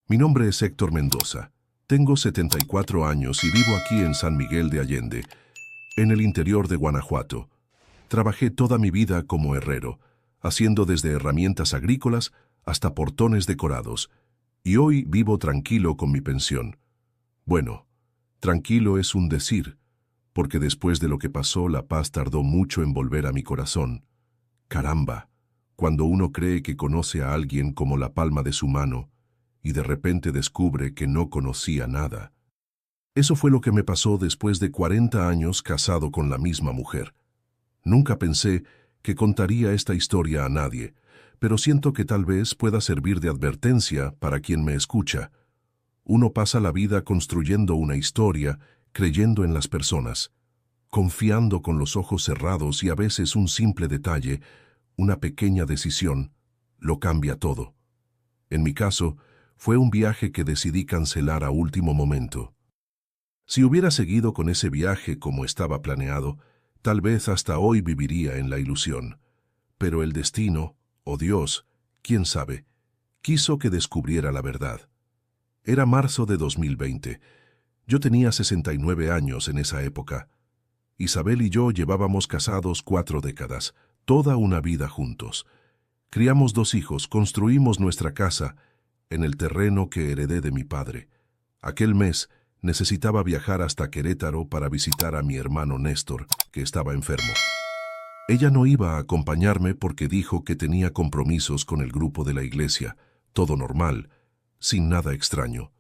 Mi nombre es Héctor Mendoza. Tengo 74 años y vivo aquí en San Miguel de Allende, en el interior de Guanajuato. Trabajé toda mi vida como herrero, haciendo desde herramientas agrícolas hasta portones decorados, y hoy vivo tranquilo con mi pensión. Bueno, tranquilo es un decir, porque después de lo que pasó, la paz tardó mucho en volver a mi corazón. Caramba, cuando uno cree que conoce a alguien como la palma de su mano, y de repente descubre que no conocía nada. Eso fue lo que me pasó después de 40 años casado con la misma mujer. Nunca pensé que contaría esta historia a nadie, pero siento que tal vez pueda servir de advertencia para quien me escucha. Uno pasa la vida construyendo una historia, creyendo en las personas, confiando con los ojos cerrados y a veces un simple detalle, una pequeña decisión, lo cambia todo. En mi caso, fue un viaje que decidí cancelar a último momento. Si hubiera seguido con ese viaje como estaba planeado, tal vez hasta hoy viviría en la ilusión. Pero el destino, o Dios, quién sabe, quiso que descubriera la verdad. Era marzo de 2020. Yo tenía 69 años en esa época. Isabel y yo llevábamos casados 4 décadas, toda una vida juntos. Criamos 2 hijos, construimos nuestra casa en el terreno que heredé de mi padre. Aquel mes necesitaba viajar hasta Querétaro para visitar a mi hermano Néstor, que estaba enfermo. Ella no iba a acompañarme porque dijo que tenía compromisos con el grupo de la iglesia, todo normal, sin nada extraño.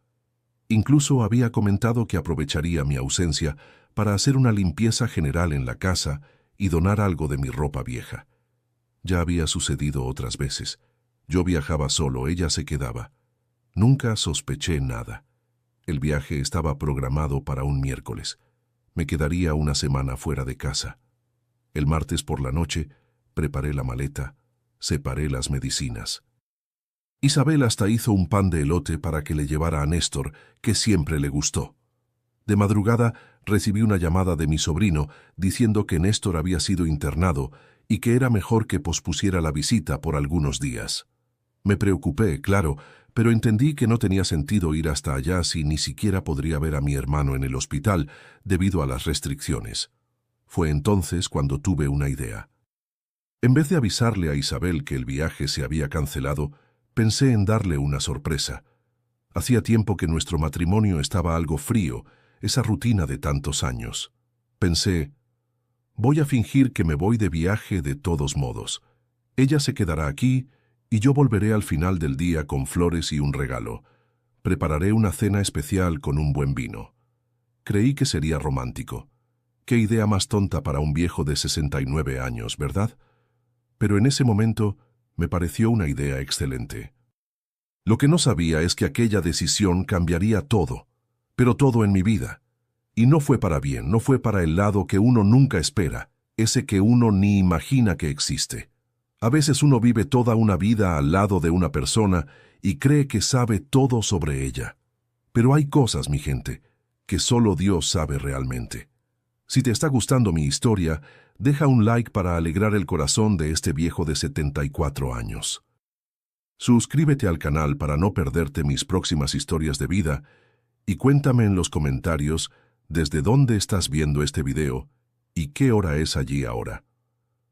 Incluso había comentado que aprovecharía mi ausencia para hacer una limpieza general en la casa y donar algo de mi ropa vieja. Ya había sucedido otras veces. Yo viajaba solo, ella se quedaba. Nunca sospeché nada. El viaje estaba programado para un miércoles. Me quedaría una semana fuera de casa. El martes por la noche, preparé la maleta, separé las medicinas. Isabel hasta hizo un pan de elote para que le llevara a Néstor, que siempre le gustó. De madrugada recibí una llamada de mi sobrino diciendo que Néstor había sido internado y que era mejor que pospusiera la visita por algunos días. Me preocupé, claro, pero entendí que no tenía sentido ir hasta allá si ni siquiera podría ver a mi hermano en el hospital debido a las restricciones. Fue entonces cuando tuve una idea. En vez de avisarle a Isabel que el viaje se había cancelado, pensé en darle una sorpresa. Hacía tiempo que nuestro matrimonio estaba algo frío, esa rutina de tantos años. Pensé, voy a fingir que me voy de viaje de todos modos. Ella se quedará aquí y yo volveré al final del día con flores y un regalo. Prepararé una cena especial con un buen vino. Creí que sería romántico. Qué idea más tonta para un viejo de 69 años, ¿verdad? Pero en ese momento me pareció una idea excelente. Lo que no sabía es que aquella decisión cambiaría todo, pero todo en mi vida. Y no fue para bien, no fue para el lado que uno nunca espera, ese que uno ni imagina que existe. A veces uno vive toda una vida al lado de una persona y cree que sabe todo sobre ella. Pero hay cosas, mi gente, que solo Dios sabe realmente. Si te está gustando mi historia, deja un like para alegrar el corazón de este viejo de 74 años. Suscríbete al canal para no perderte mis próximas historias de vida y cuéntame en los comentarios desde dónde estás viendo este video y qué hora es allí ahora.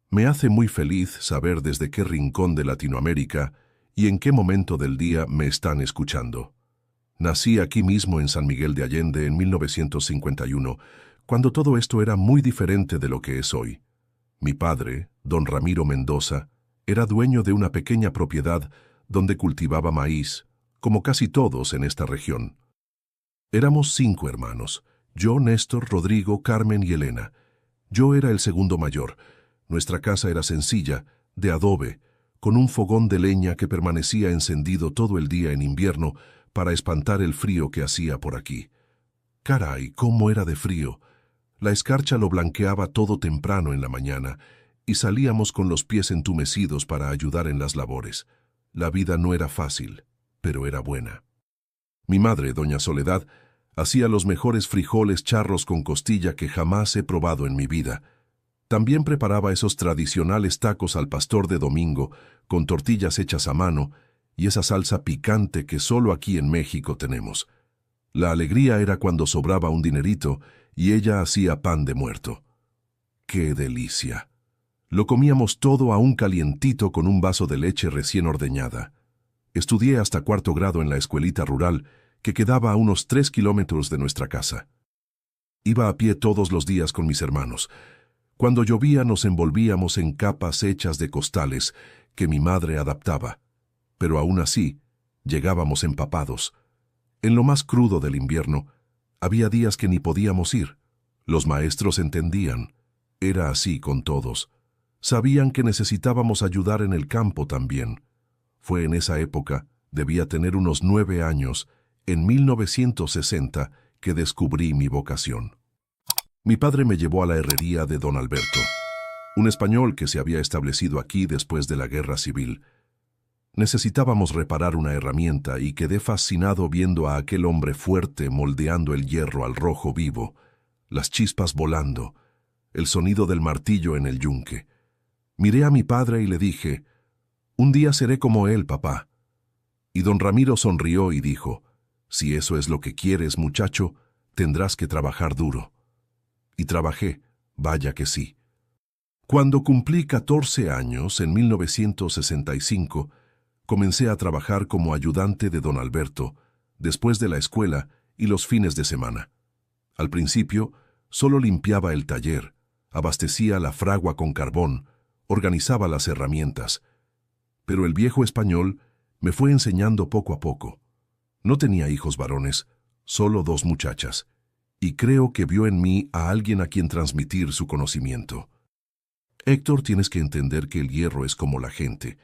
Me hace muy feliz saber desde qué rincón de Latinoamérica y en qué momento del día me están escuchando. Nací aquí mismo en San Miguel de Allende en 1951, cuando todo esto era muy diferente de lo que es hoy. Mi padre, don Ramiro Mendoza, era dueño de una pequeña propiedad donde cultivaba maíz, como casi todos en esta región. Éramos 5 hermanos, yo, Néstor, Rodrigo, Carmen y Elena. Yo era el segundo mayor. Nuestra casa era sencilla, de adobe, con un fogón de leña que permanecía encendido todo el día en invierno para espantar el frío que hacía por aquí. Caray, cómo era de frío. La escarcha lo blanqueaba todo temprano en la mañana y salíamos con los pies entumecidos para ayudar en las labores. La vida no era fácil, pero era buena. Mi madre, doña Soledad, hacía los mejores frijoles charros con costilla que jamás he probado en mi vida. También preparaba esos tradicionales tacos al pastor de domingo, con tortillas hechas a mano, y esa salsa picante que solo aquí en México tenemos. La alegría era cuando sobraba un dinerito y ella hacía pan de muerto. ¡Qué delicia! Lo comíamos todo aún calientito con un vaso de leche recién ordeñada. Estudié hasta 4º grado en la escuelita rural, que quedaba a unos 3 kilómetros de nuestra casa. Iba a pie todos los días con mis hermanos. Cuando llovía nos envolvíamos en capas hechas de costales que mi madre adaptaba, pero aún así llegábamos empapados. En lo más crudo del invierno, había días que ni podíamos ir. Los maestros entendían. Era así con todos. Sabían que necesitábamos ayudar en el campo también. Fue en esa época, debía tener unos 9 años, en 1960, que descubrí mi vocación. Mi padre me llevó a la herrería de don Alberto, un español que se había establecido aquí después de la Guerra Civil. Necesitábamos reparar una herramienta y quedé fascinado viendo a aquel hombre fuerte moldeando el hierro al rojo vivo, las chispas volando, el sonido del martillo en el yunque. Miré a mi padre y le dije, «Un día seré como él, papá». Y don Ramiro sonrió y dijo, «Si eso es lo que quieres, muchacho, tendrás que trabajar duro». Y trabajé, vaya que sí. Cuando cumplí 14 años, en 1965, comencé a trabajar como ayudante de don Alberto, después de la escuela y los fines de semana. Al principio, solo limpiaba el taller, abastecía la fragua con carbón, organizaba las herramientas. Pero el viejo español me fue enseñando poco a poco. No tenía hijos varones, solo 2 muchachas, y creo que vio en mí a alguien a quien transmitir su conocimiento. Héctor, tienes que entender que el hierro es como la gente.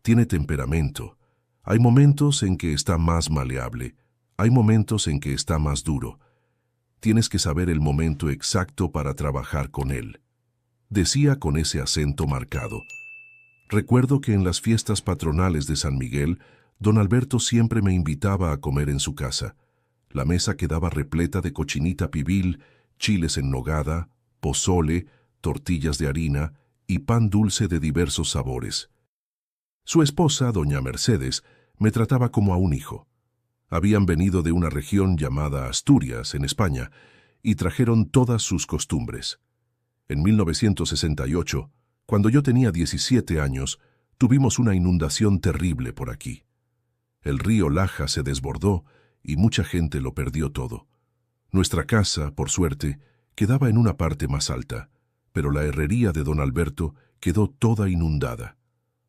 Tiene temperamento. Hay momentos en que está más maleable. Hay momentos en que está más duro. Tienes que saber el momento exacto para trabajar con él. Decía con ese acento marcado. Recuerdo que en las fiestas patronales de San Miguel, don Alberto siempre me invitaba a comer en su casa. La mesa quedaba repleta de cochinita pibil, chiles en nogada, pozole, tortillas de harina y pan dulce de diversos sabores. Su esposa, doña Mercedes, me trataba como a un hijo. Habían venido de una región llamada Asturias, en España, y trajeron todas sus costumbres. En 1968, cuando yo tenía 17 años, tuvimos una inundación terrible por aquí. El río Laja se desbordó y mucha gente lo perdió todo. Nuestra casa, por suerte, quedaba en una parte más alta, pero la herrería de don Alberto quedó toda inundada.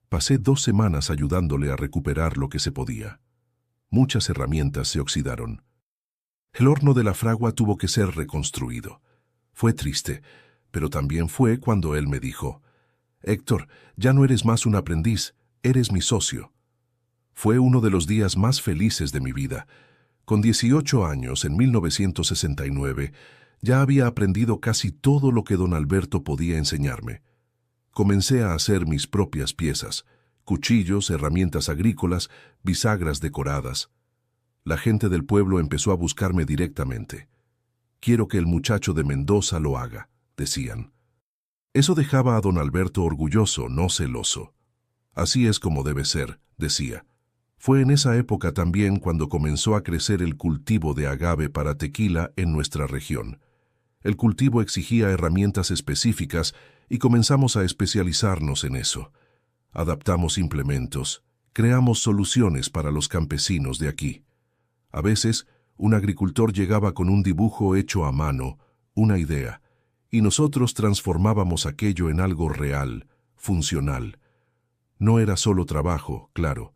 Pasé 2 semanas ayudándole a recuperar lo que se podía. Muchas herramientas se oxidaron. El horno de la fragua tuvo que ser reconstruido. Fue triste, pero también fue cuando él me dijo, «Héctor, ya no eres más un aprendiz, eres mi socio». Fue uno de los días más felices de mi vida. Con 18 años, en 1969, ya había aprendido casi todo lo que don Alberto podía enseñarme. Comencé a hacer mis propias piezas, cuchillos, herramientas agrícolas, bisagras decoradas. La gente del pueblo empezó a buscarme directamente. «Quiero que el muchacho de Mendoza lo haga», decían. Eso dejaba a don Alberto orgulloso, no celoso. «Así es como debe ser», decía. Fue en esa época también cuando comenzó a crecer el cultivo de agave para tequila en nuestra región. El cultivo exigía herramientas específicas y comenzamos a especializarnos en eso. Adaptamos implementos, creamos soluciones para los campesinos de aquí. A veces, un agricultor llegaba con un dibujo hecho a mano, una idea, y nosotros transformábamos aquello en algo real, funcional. No era solo trabajo, claro.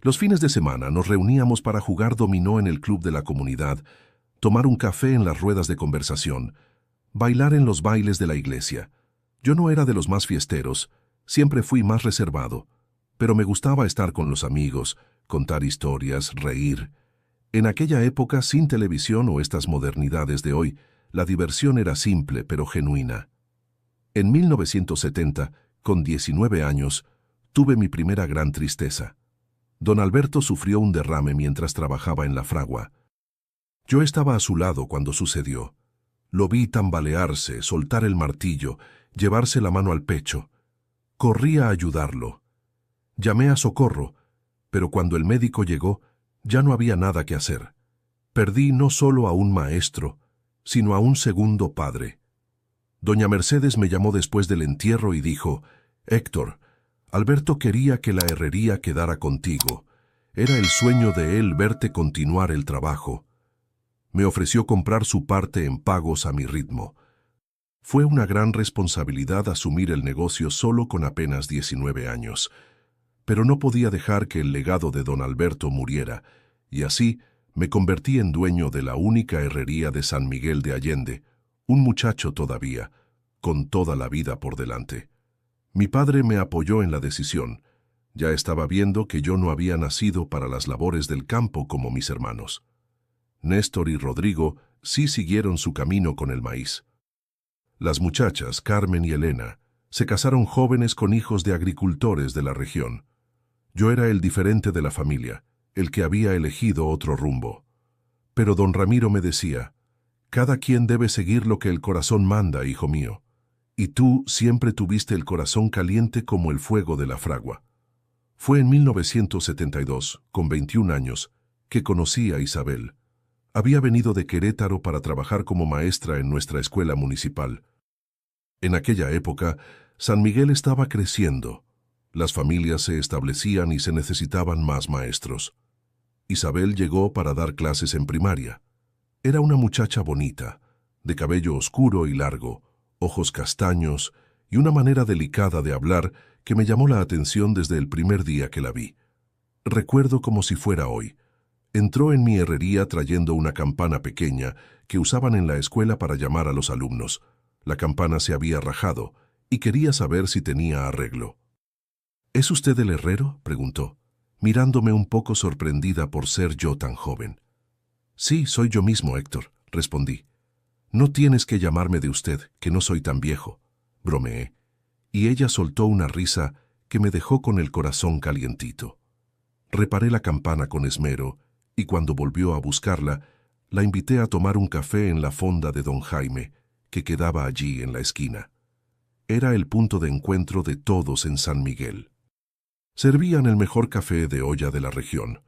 Los fines de semana nos reuníamos para jugar dominó en el club de la comunidad, tomar un café en las ruedas de conversación, bailar en los bailes de la iglesia. Yo no era de los más fiesteros, siempre fui más reservado, pero me gustaba estar con los amigos, contar historias, reír. En aquella época, sin televisión o estas modernidades de hoy, la diversión era simple pero genuina. En 1970, con 19 años, tuve mi primera gran tristeza. Don Alberto sufrió un derrame mientras trabajaba en la fragua. Yo estaba a su lado cuando sucedió. Lo vi tambalearse, soltar el martillo, llevarse la mano al pecho. Corrí a ayudarlo. Llamé a socorro, Pero cuando el médico llegó, ya no había nada que hacer. Perdí no solo a un maestro, sino a un segundo padre. Doña Mercedes me llamó después del entierro y dijo: «Héctor, Alberto quería que la herrería quedara contigo. Era el sueño de él verte continuar el trabajo». Me ofreció comprar su parte en pagos a mi ritmo. Fue una gran responsabilidad asumir el negocio solo con apenas 19 años. Pero no podía dejar que el legado de don Alberto muriera, y así me convertí en dueño de la única herrería de San Miguel de Allende, un muchacho todavía, con toda la vida por delante. Mi padre me apoyó en la decisión. Ya estaba viendo que yo no había nacido para las labores del campo como mis hermanos. Néstor y Rodrigo sí siguieron su camino con el maíz. Las muchachas, Carmen y Elena, se casaron jóvenes con hijos de agricultores de la región. Yo era el diferente de la familia, el que había elegido otro rumbo. Pero don Ramiro me decía: «Cada quien debe seguir lo que el corazón manda, hijo mío. Y tú siempre tuviste el corazón caliente como el fuego de la fragua». Fue en 1972, con 21 años, que conocí a Isabel. Había venido de Querétaro para trabajar como maestra en nuestra escuela municipal. En aquella época, San Miguel estaba creciendo. Las familias se establecían y se necesitaban más maestros. Isabel llegó para dar clases en primaria. Era una muchacha bonita, de cabello oscuro y largo, ojos castaños y una manera delicada de hablar que me llamó la atención desde el primer día que la vi. Recuerdo como si fuera hoy. Entró en mi herrería trayendo una campana pequeña que usaban en la escuela para llamar a los alumnos. La campana se había rajado y quería saber si tenía arreglo. «¿Es usted el herrero?», preguntó, mirándome un poco sorprendida por ser yo tan joven. «Sí, soy yo mismo, Héctor», respondí. «No tienes que llamarme de usted, que no soy tan viejo», bromeé, y ella soltó una risa que me dejó con el corazón calientito. Reparé la campana con esmero y cuando volvió a buscarla, la invité a tomar un café en la fonda de don Jaime, que quedaba allí en la esquina. Era el punto de encuentro de todos en San Miguel. Servían el mejor café de olla de la región,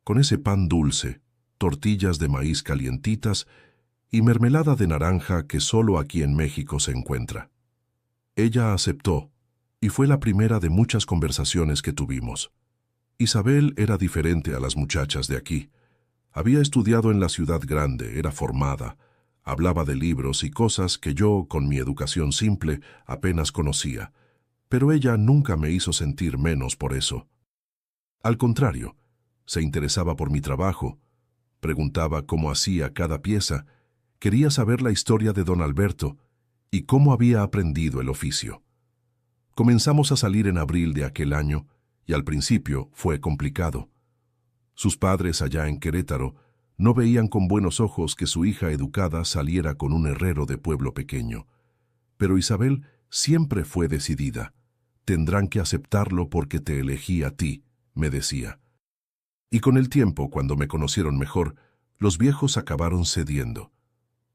con ese pan dulce, tortillas de maíz calientitas y mermelada de naranja que solo aquí en México se encuentra. Ella aceptó, y fue la primera de muchas conversaciones que tuvimos. Isabel era diferente a las muchachas de aquí. Había estudiado en la ciudad grande, era formada, hablaba de libros y cosas que yo, con mi educación simple, apenas conocía, pero ella nunca me hizo sentir menos por eso. Al contrario, se interesaba por mi trabajo, preguntaba cómo hacía cada pieza, quería saber la historia de don Alberto y cómo había aprendido el oficio. Comenzamos a salir en abril de aquel año y al principio fue complicado. Sus padres allá en Querétaro no veían con buenos ojos que su hija educada saliera con un herrero de pueblo pequeño. Pero Isabel siempre fue decidida. «Tendrán que aceptarlo porque te elegí a ti», me decía. Y con el tiempo, cuando me conocieron mejor, los viejos acabaron cediendo.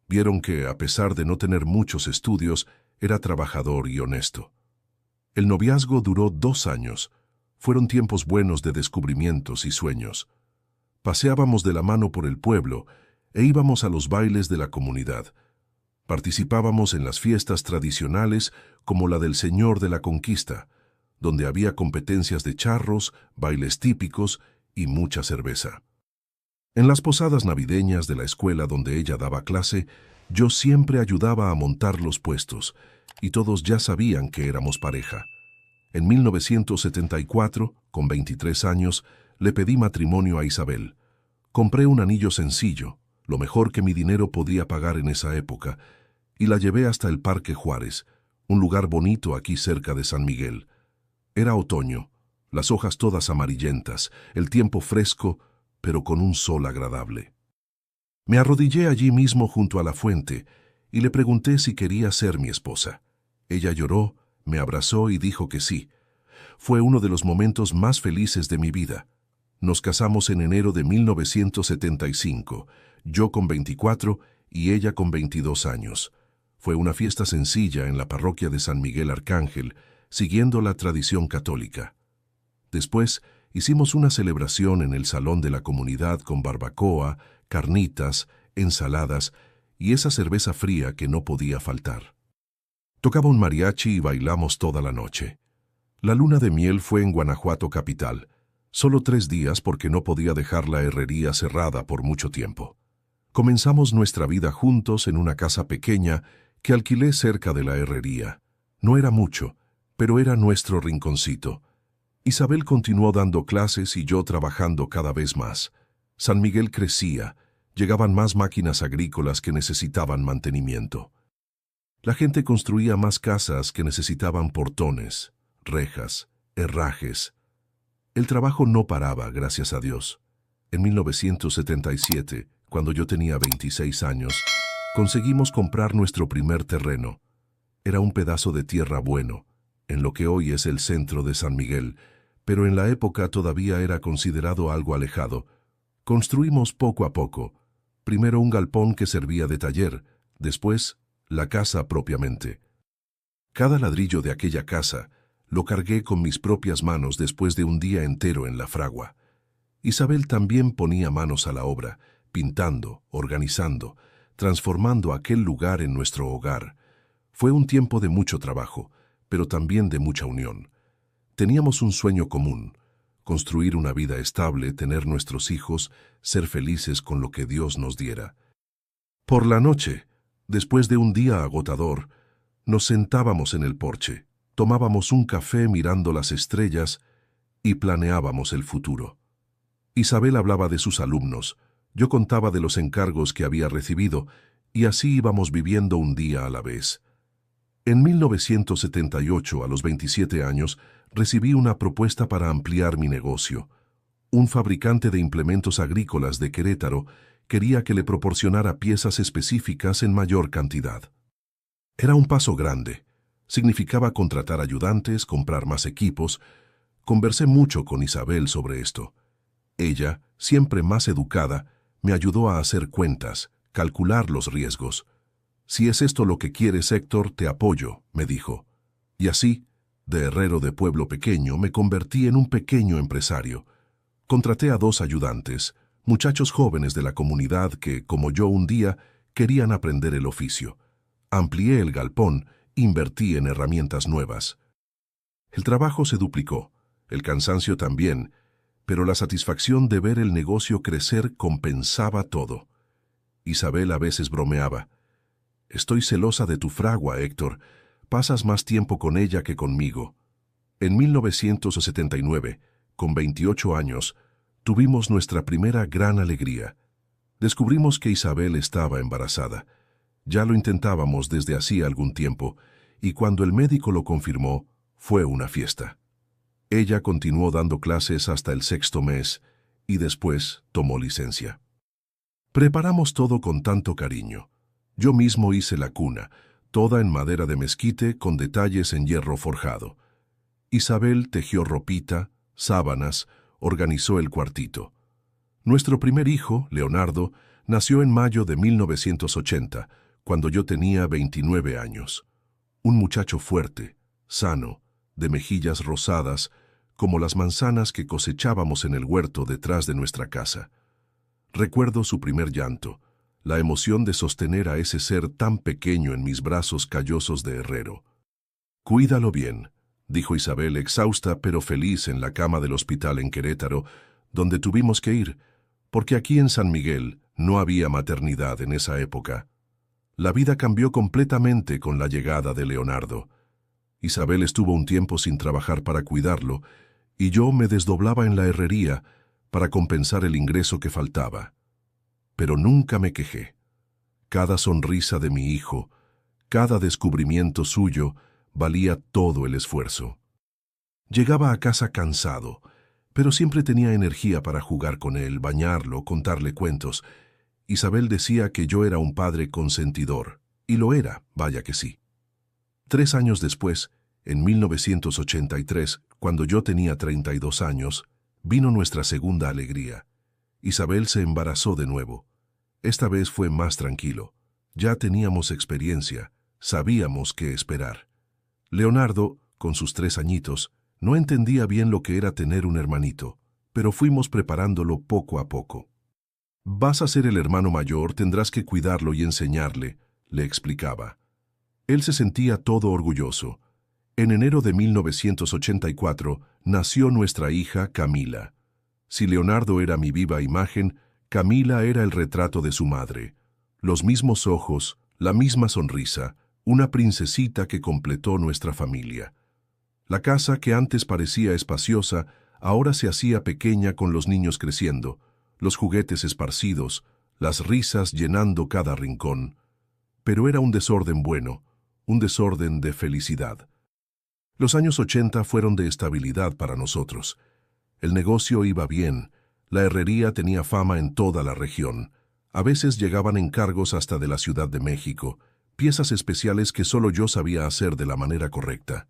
Vieron que, a pesar de no tener muchos estudios, era trabajador y honesto. El noviazgo duró 2 años. Fueron tiempos buenos de descubrimientos y sueños. Paseábamos de la mano por el pueblo e íbamos a los bailes de la comunidad. Participábamos en las fiestas tradicionales como la del Señor de la Conquista, donde había competencias de charros, bailes típicos y mucha cerveza. En las posadas navideñas de la escuela donde ella daba clase, yo siempre ayudaba a montar los puestos, y todos ya sabían que éramos pareja. En 1974, con 23 años, le pedí matrimonio a Isabel. Compré un anillo sencillo, lo mejor que mi dinero podía pagar en esa época, y la llevé hasta el Parque Juárez, un lugar bonito aquí cerca de San Miguel. Era otoño, las hojas todas amarillentas, el tiempo fresco, pero con un sol agradable. Me arrodillé allí mismo junto a la fuente y le pregunté si quería ser mi esposa. Ella lloró, me abrazó y dijo que sí. Fue uno de los momentos más felices de mi vida. Nos casamos en enero de 1975, yo con 24 y ella con 22 años. Fue una fiesta sencilla en la parroquia de San Miguel Arcángel, siguiendo la tradición católica. Después, Hicimos una celebración en el salón de la comunidad con barbacoa, carnitas, ensaladas y esa cerveza fría que no podía faltar. Tocaba un mariachi y bailamos toda la noche. La luna de miel fue en Guanajuato capital, solo 3 días porque no podía dejar la herrería cerrada por mucho tiempo. Comenzamos nuestra vida juntos en una casa pequeña que alquilé cerca de la herrería. No era mucho, pero era nuestro rinconcito. Isabel continuó dando clases y yo trabajando cada vez más. San Miguel crecía, llegaban más máquinas agrícolas que necesitaban mantenimiento. La gente construía más casas que necesitaban portones, rejas, herrajes. El trabajo no paraba, gracias a Dios. En 1977, cuando yo tenía 26 años, conseguimos comprar nuestro primer terreno. Era un pedazo de tierra bueno, en lo que hoy es el centro de San Miguel, pero en la época todavía era considerado algo alejado. Construimos poco a poco, primero un galpón que servía de taller, después la casa propiamente. Cada ladrillo de aquella casa lo cargué con mis propias manos después de un día entero en la fragua. Isabel también ponía manos a la obra, pintando, organizando, transformando aquel lugar en nuestro hogar. Fue un tiempo de mucho trabajo, pero también de mucha unión. Teníamos un sueño común: construir una vida estable, tener nuestros hijos, ser felices con lo que Dios nos diera. Por la noche, después de un día agotador, nos sentábamos en el porche, tomábamos un café mirando las estrellas y planeábamos el futuro. Isabel hablaba de sus alumnos, yo contaba de los encargos que había recibido, y así íbamos viviendo un día a la vez. En 1978, a los 27 años, recibí una propuesta para ampliar mi negocio. Un fabricante de implementos agrícolas de Querétaro quería que le proporcionara piezas específicas en mayor cantidad. Era un paso grande. Significaba contratar ayudantes, comprar más equipos. Conversé mucho con Isabel sobre esto. Ella, siempre más educada, me ayudó a hacer cuentas, calcular los riesgos. «Si es esto lo que quieres, Héctor, te apoyo», me dijo. Y así, de herrero de pueblo pequeño, me convertí en un pequeño empresario. Contraté a 2 ayudantes, muchachos jóvenes de la comunidad que, como yo un día, querían aprender el oficio. Amplié el galpón, invertí en herramientas nuevas. El trabajo se duplicó, el cansancio también, pero la satisfacción de ver el negocio crecer compensaba todo. Isabel a veces bromeaba: «Estoy celosa de tu fragua, Héctor. Pasas más tiempo con ella que conmigo». En 1979, con 28 años, tuvimos nuestra primera gran alegría. Descubrimos que Isabel estaba embarazada. Ya lo intentábamos desde hacía algún tiempo, y cuando el médico lo confirmó, fue una fiesta. Ella continuó dando clases hasta el 6º mes, y después tomó licencia. Preparamos todo con tanto cariño. Yo mismo hice la cuna, toda en madera de mezquite con detalles en hierro forjado. Isabel tejió ropita, sábanas, organizó el cuartito. Nuestro primer hijo, Leonardo, nació en mayo de 1980, cuando yo tenía 29 años. Un muchacho fuerte, sano, de mejillas rosadas, como las manzanas que cosechábamos en el huerto detrás de nuestra casa. Recuerdo su primer llanto, la emoción de sostener a ese ser tan pequeño en mis brazos callosos de herrero. «Cuídalo bien», dijo Isabel, exhausta pero feliz, en la cama del hospital en Querétaro, donde tuvimos que ir, porque aquí en San Miguel no había maternidad en esa época. La vida cambió completamente con la llegada de Leonardo. Isabel estuvo un tiempo sin trabajar para cuidarlo, y yo me desdoblaba en la herrería para compensar el ingreso que faltaba. Pero nunca me quejé. Cada sonrisa de mi hijo, cada descubrimiento suyo, valía todo el esfuerzo. Llegaba a casa cansado, pero siempre tenía energía para jugar con él, bañarlo, contarle cuentos. Isabel decía que yo era un padre consentidor, y lo era, vaya que sí. 3 años después, en 1983, cuando yo tenía 32 años, vino nuestra segunda alegría. Isabel se embarazó de nuevo. Esta vez fue más tranquilo. Ya teníamos experiencia, sabíamos qué esperar. Leonardo, con sus 3 añitos, no entendía bien lo que era tener un hermanito. pero fuimos preparándolo poco a poco. Vas a ser el hermano mayor, tendrás que cuidarlo y enseñarle, le explicaba. Él se sentía todo orgulloso. En enero de 1984 nació nuestra hija Camila. Si Leonardo era mi viva imagen, Camila era el retrato de su madre. Los mismos ojos, la misma sonrisa, una princesita que completó nuestra familia. La casa que antes parecía espaciosa, ahora se hacía pequeña con los niños creciendo, los juguetes esparcidos, las risas llenando cada rincón. Pero era un desorden bueno, un desorden de felicidad. Los años 80 fueron de estabilidad para nosotros. El negocio iba bien, la herrería tenía fama en toda la región. A veces llegaban encargos hasta de la Ciudad de México, piezas especiales que solo yo sabía hacer de la manera correcta.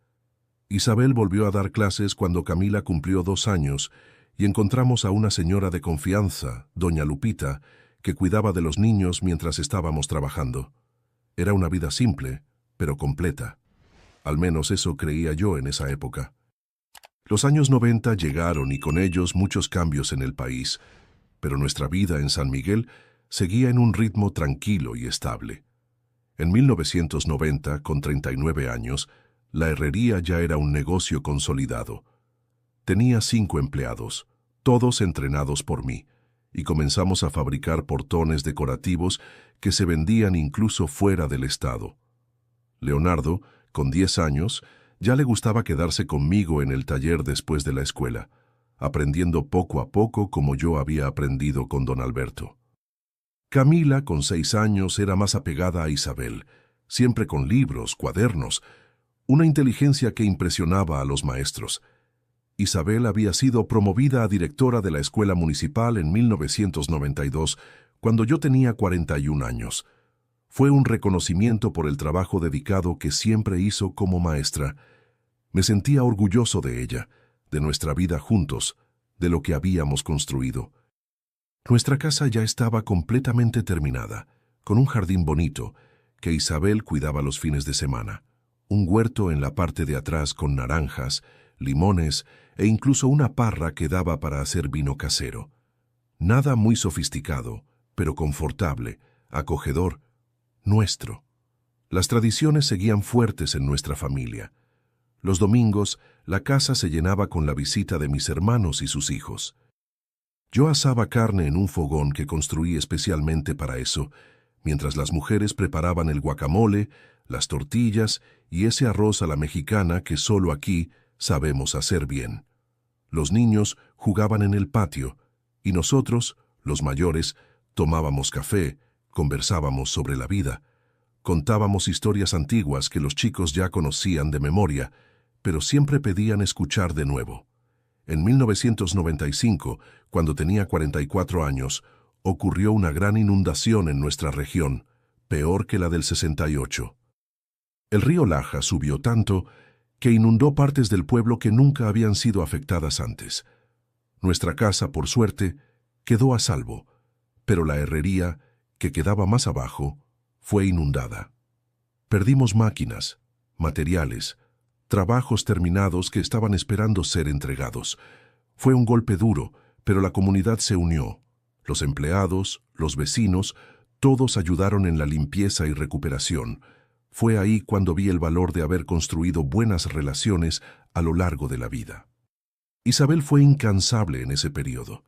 Isabel volvió a dar clases cuando Camila cumplió 2 años y encontramos a una señora de confianza, doña Lupita, que cuidaba de los niños mientras estábamos trabajando. Era una vida simple, pero completa. Al menos eso creía yo en esa época. Los años 90 llegaron y con ellos muchos cambios en el país, pero nuestra vida en San Miguel seguía en un ritmo tranquilo y estable. En 1990, con 39 años, la herrería ya era un negocio consolidado. Tenía 5 empleados, todos entrenados por mí, y comenzamos a fabricar portones decorativos que se vendían incluso fuera del estado. Leonardo, con 10 años, ya le gustaba quedarse conmigo en el taller después de la escuela, aprendiendo poco a poco como yo había aprendido con don Alberto. Camila, con 6 años, era más apegada a Isabel, siempre con libros, cuadernos, una inteligencia que impresionaba a los maestros. Isabel había sido promovida a directora de la escuela municipal en 1992, cuando yo tenía 41 años. Fue un reconocimiento por el trabajo dedicado que siempre hizo como maestra. Me sentía orgulloso de ella, de nuestra vida juntos, de lo que habíamos construido. Nuestra casa ya estaba completamente terminada, con un jardín bonito, que Isabel cuidaba los fines de semana, un huerto en la parte de atrás con naranjas, limones e incluso una parra que daba para hacer vino casero. Nada muy sofisticado, pero confortable, acogedor, nuestro. Las tradiciones seguían fuertes en nuestra familia. Los domingos, la casa se llenaba con la visita de mis hermanos y sus hijos. Yo asaba carne en un fogón que construí especialmente para eso, mientras las mujeres preparaban el guacamole, las tortillas y ese arroz a la mexicana que solo aquí sabemos hacer bien. Los niños jugaban en el patio y nosotros, los mayores, tomábamos café, conversábamos sobre la vida, contábamos historias antiguas que los chicos ya conocían de memoria, pero siempre pedían escuchar de nuevo. En 1995, cuando tenía 44 años, ocurrió una gran inundación en nuestra región, peor que la del 68. El río Laja subió tanto que inundó partes del pueblo que nunca habían sido afectadas antes. Nuestra casa, por suerte, quedó a salvo, pero la herrería, que quedaba más abajo, fue inundada. Perdimos máquinas, materiales, trabajos terminados que estaban esperando ser entregados. Fue un golpe duro, pero la comunidad se unió. Los empleados, los vecinos, todos ayudaron en la limpieza y recuperación. Fue ahí cuando vi el valor de haber construido buenas relaciones a lo largo de la vida. Isabel fue incansable en ese periodo.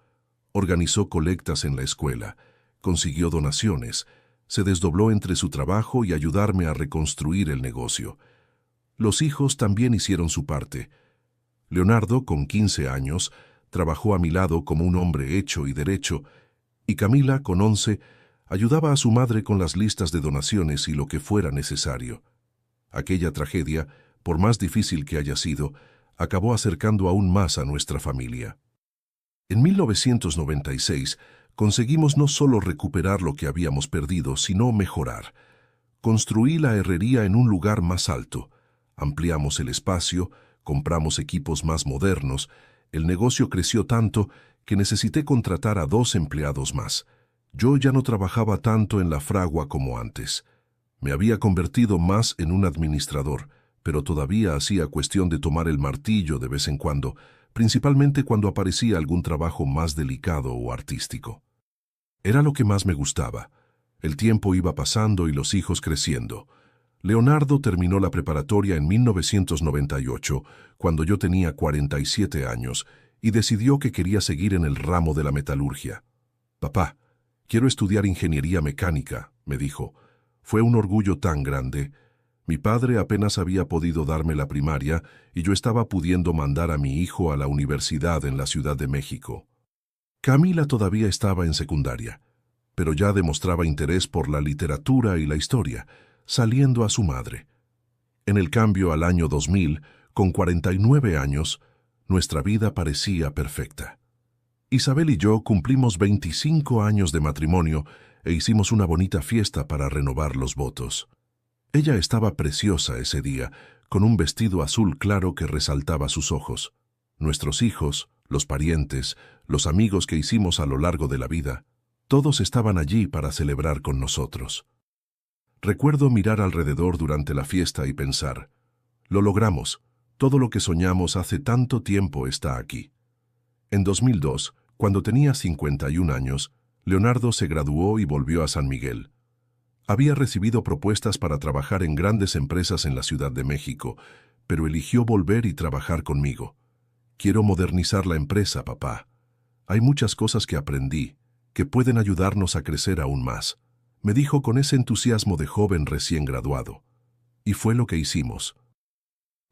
Organizó colectas en la escuela, consiguió donaciones, se desdobló entre su trabajo y ayudarme a reconstruir el negocio. Los hijos también hicieron su parte. Leonardo, con 15 años, trabajó a mi lado como un hombre hecho y derecho, y Camila, con 11, ayudaba a su madre con las listas de donaciones y lo que fuera necesario. Aquella tragedia, por más difícil que haya sido, acabó acercando aún más a nuestra familia. En 1996, conseguimos no solo recuperar lo que habíamos perdido, sino mejorar. Construí la herrería en un lugar más alto. Ampliamos el espacio, compramos equipos más modernos. El negocio creció tanto que necesité contratar a 2 empleados más. Yo ya no trabajaba tanto en la fragua como antes. Me había convertido más en un administrador, pero todavía hacía cuestión de tomar el martillo de vez en cuando principalmente cuando aparecía algún trabajo más delicado o artístico. Era lo que más me gustaba. El tiempo iba pasando y los hijos creciendo. Leonardo terminó la preparatoria en 1998, cuando yo tenía 47 años, y decidió que quería seguir en el ramo de la metalurgia. «Papá, quiero estudiar ingeniería mecánica», me dijo. Fue un orgullo tan grande. Mi padre apenas había podido darme la primaria y yo estaba pudiendo mandar a mi hijo a la universidad en la Ciudad de México. Camila todavía estaba en secundaria, pero ya demostraba interés por la literatura y la historia, saliendo a su madre. En el cambio al año 2000, con 49 años, nuestra vida parecía perfecta. Isabel y yo cumplimos 25 años de matrimonio e hicimos una bonita fiesta para renovar los votos. Ella estaba preciosa ese día, con un vestido azul claro que resaltaba sus ojos. Nuestros hijos, los parientes, los amigos que hicimos a lo largo de la vida, todos estaban allí para celebrar con nosotros. Recuerdo mirar alrededor durante la fiesta y pensar, lo logramos, todo lo que soñamos hace tanto tiempo está aquí. En 2002, cuando tenía 51 años, Leonardo se graduó y volvió a San Miguel. Había recibido propuestas para trabajar en grandes empresas en la Ciudad de México, pero eligió volver y trabajar conmigo. «Quiero modernizar la empresa, papá. Hay muchas cosas que aprendí, que pueden ayudarnos a crecer aún más», me dijo con ese entusiasmo de joven recién graduado. Y fue lo que hicimos.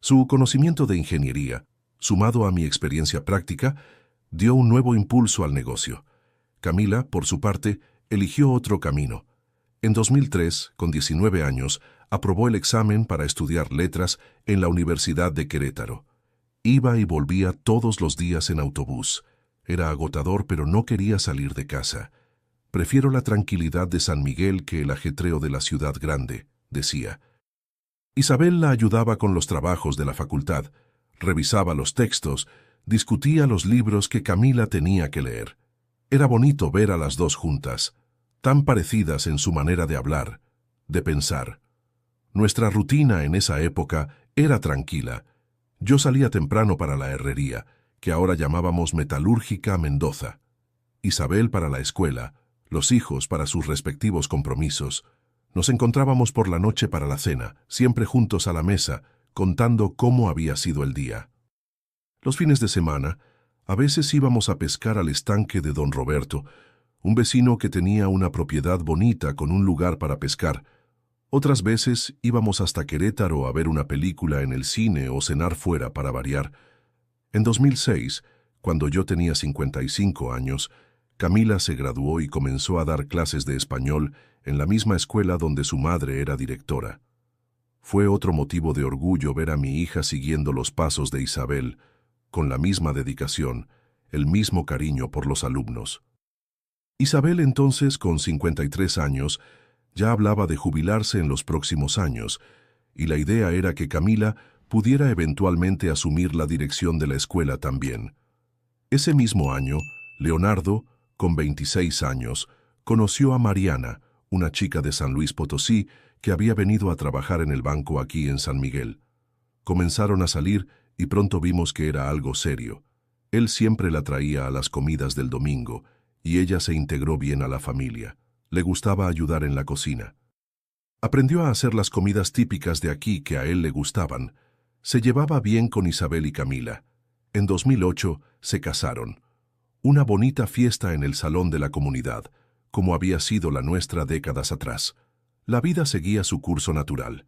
Su conocimiento de ingeniería, sumado a mi experiencia práctica, dio un nuevo impulso al negocio. Camila, por su parte, eligió otro camino. En 2003, con 19 años, aprobó el examen para estudiar letras en la Universidad de Querétaro. Iba y volvía todos los días en autobús. Era agotador, pero no quería salir de casa. «Prefiero la tranquilidad de San Miguel que el ajetreo de la ciudad grande», decía. Isabel la ayudaba con los trabajos de la facultad, revisaba los textos, discutía los libros que Camila tenía que leer. Era bonito ver a las dos juntas, tan parecidas en su manera de hablar, de pensar. Nuestra rutina en esa época era tranquila. Yo salía temprano para la herrería, que ahora llamábamos Metalúrgica Mendoza. Isabel para la escuela, los hijos para sus respectivos compromisos. Nos encontrábamos por la noche para la cena, siempre juntos a la mesa, contando cómo había sido el día. Los fines de semana, a veces íbamos a pescar al estanque de don Roberto, un vecino que tenía una propiedad bonita con un lugar para pescar. Otras veces íbamos hasta Querétaro a ver una película en el cine o cenar fuera para variar. En 2006, cuando yo tenía 55 años, Camila se graduó y comenzó a dar clases de español en la misma escuela donde su madre era directora. Fue otro motivo de orgullo ver a mi hija siguiendo los pasos de Isabel, con la misma dedicación, el mismo cariño por los alumnos. Isabel entonces, con 53 años, ya hablaba de jubilarse en los próximos años, y la idea era que Camila pudiera eventualmente asumir la dirección de la escuela también. Ese mismo año, Leonardo, con 26 años, conoció a Mariana, una chica de San Luis Potosí que había venido a trabajar en el banco aquí en San Miguel. Comenzaron a salir y pronto vimos que era algo serio. Él siempre la traía a las comidas del domingo, y ella se integró bien a la familia. Le gustaba ayudar en la cocina. Aprendió a hacer las comidas típicas de aquí que a él le gustaban. Se llevaba bien con Isabel y Camila. En 2008 se casaron. Una bonita fiesta en el salón de la comunidad, como había sido la nuestra décadas atrás. La vida seguía su curso natural.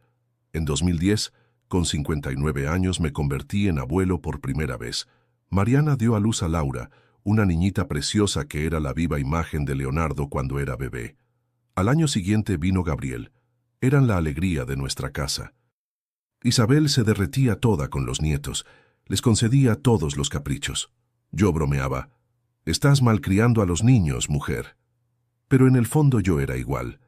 En 2010, con 59 años, me convertí en abuelo por primera vez. Mariana dio a luz a Laura, una niñita preciosa que era la viva imagen de Leonardo cuando era bebé. Al año siguiente vino Gabriel. Eran la alegría de nuestra casa. Isabel se derretía toda con los nietos. Les concedía todos los caprichos. Yo bromeaba: «Estás malcriando a los niños, mujer». Pero en el fondo yo era igual.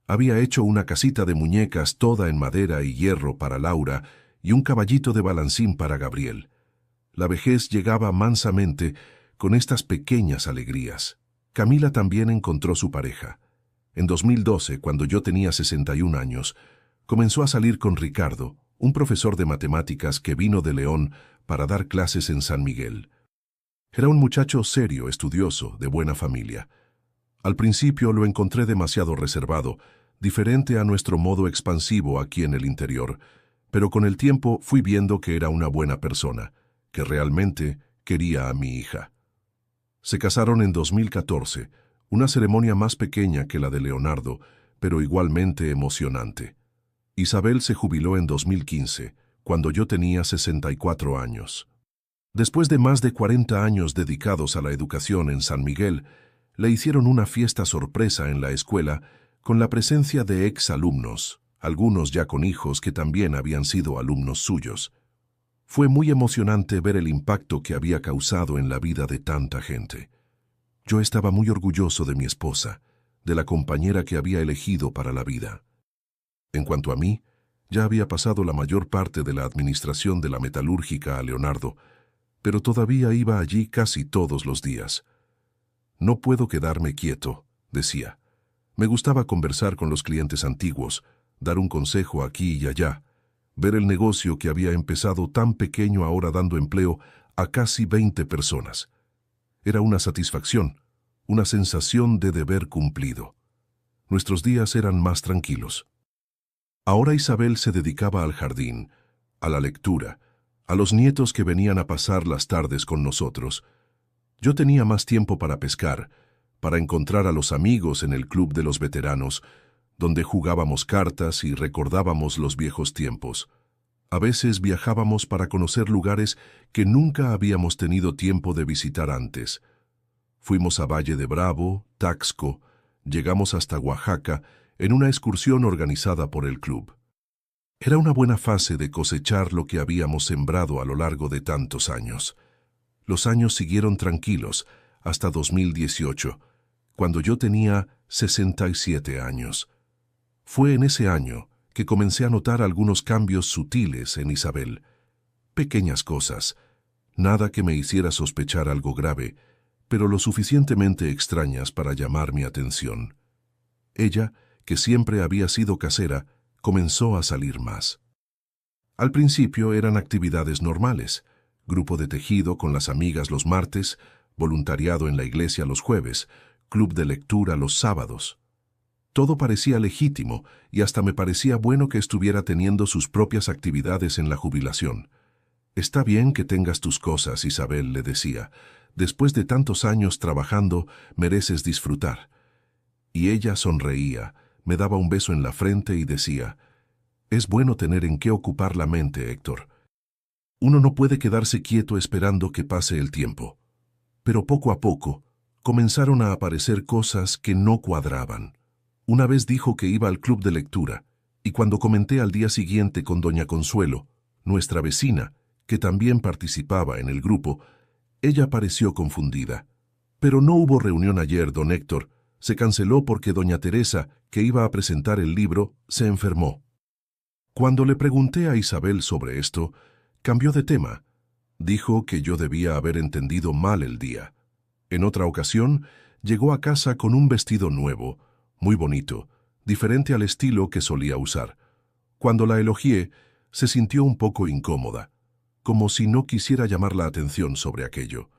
Había hecho una casita de muñecas toda en madera y hierro para Laura y un caballito de balancín para Gabriel. La vejez llegaba mansamente con estas pequeñas alegrías. Camila también encontró su pareja. En 2012, cuando yo tenía 61 años, comenzó a salir con Ricardo, un profesor de matemáticas que vino de León para dar clases en San Miguel. Era un muchacho serio, estudioso, de buena familia. Al principio lo encontré demasiado reservado, diferente a nuestro modo expansivo aquí en el interior, pero con el tiempo fui viendo que era una buena persona, que realmente quería a mi hija. Se casaron en 2014, una ceremonia más pequeña que la de Leonardo, pero igualmente emocionante. Isabel se jubiló en 2015, cuando yo tenía 64 años. Después de más de 40 años dedicados a la educación en San Miguel, le hicieron una fiesta sorpresa en la escuela con la presencia de exalumnos, algunos ya con hijos que también habían sido alumnos suyos. Fue muy emocionante ver el impacto que había causado en la vida de tanta gente. Yo estaba muy orgulloso de mi esposa, de la compañera que había elegido para la vida. En cuanto a mí, ya había pasado la mayor parte de la administración de la metalúrgica a Leonardo, pero todavía iba allí casi todos los días. No puedo quedarme quieto, decía. Me gustaba conversar con los clientes antiguos, dar un consejo aquí y allá, ver el negocio que había empezado tan pequeño ahora dando empleo a casi 20 personas. Era una satisfacción, una sensación de deber cumplido. Nuestros días eran más tranquilos. Ahora Isabel se dedicaba al jardín, a la lectura, a los nietos que venían a pasar las tardes con nosotros. Yo tenía más tiempo para pescar, para encontrar a los amigos en el club de los veteranos, donde jugábamos cartas y recordábamos los viejos tiempos. A veces viajábamos para conocer lugares que nunca habíamos tenido tiempo de visitar antes. Fuimos a Valle de Bravo, Taxco, llegamos hasta Oaxaca en una excursión organizada por el club. Era una buena fase de cosechar lo que habíamos sembrado a lo largo de tantos años. Los años siguieron tranquilos hasta 2018, cuando yo tenía 67 años. Fue en ese año que comencé a notar algunos cambios sutiles en Isabel. Pequeñas cosas, nada que me hiciera sospechar algo grave, pero lo suficientemente extrañas para llamar mi atención. Ella, que siempre había sido casera, comenzó a salir más. Al principio eran actividades normales, grupo de tejido con las amigas los martes, voluntariado en la iglesia los jueves, club de lectura los sábados. Todo parecía legítimo y hasta me parecía bueno que estuviera teniendo sus propias actividades en la jubilación. Está bien que tengas tus cosas, Isabel le decía. Después de tantos años trabajando, mereces disfrutar. Y ella sonreía, me daba un beso en la frente y decía, es bueno tener en qué ocupar la mente, Héctor. Uno no puede quedarse quieto esperando que pase el tiempo. Pero poco a poco, comenzaron a aparecer cosas que no cuadraban. Una vez dijo que iba al club de lectura, y cuando comenté al día siguiente con doña Consuelo, nuestra vecina, que también participaba en el grupo, ella pareció confundida. Pero no hubo reunión ayer, don Héctor. Se canceló porque doña Teresa, que iba a presentar el libro, se enfermó. Cuando le pregunté a Isabel sobre esto, cambió de tema. Dijo que yo debía haber entendido mal el día. En otra ocasión, llegó a casa con un vestido nuevo, muy bonito, diferente al estilo que solía usar. Cuando la elogié, se sintió un poco incómoda, como si no quisiera llamar la atención sobre aquello.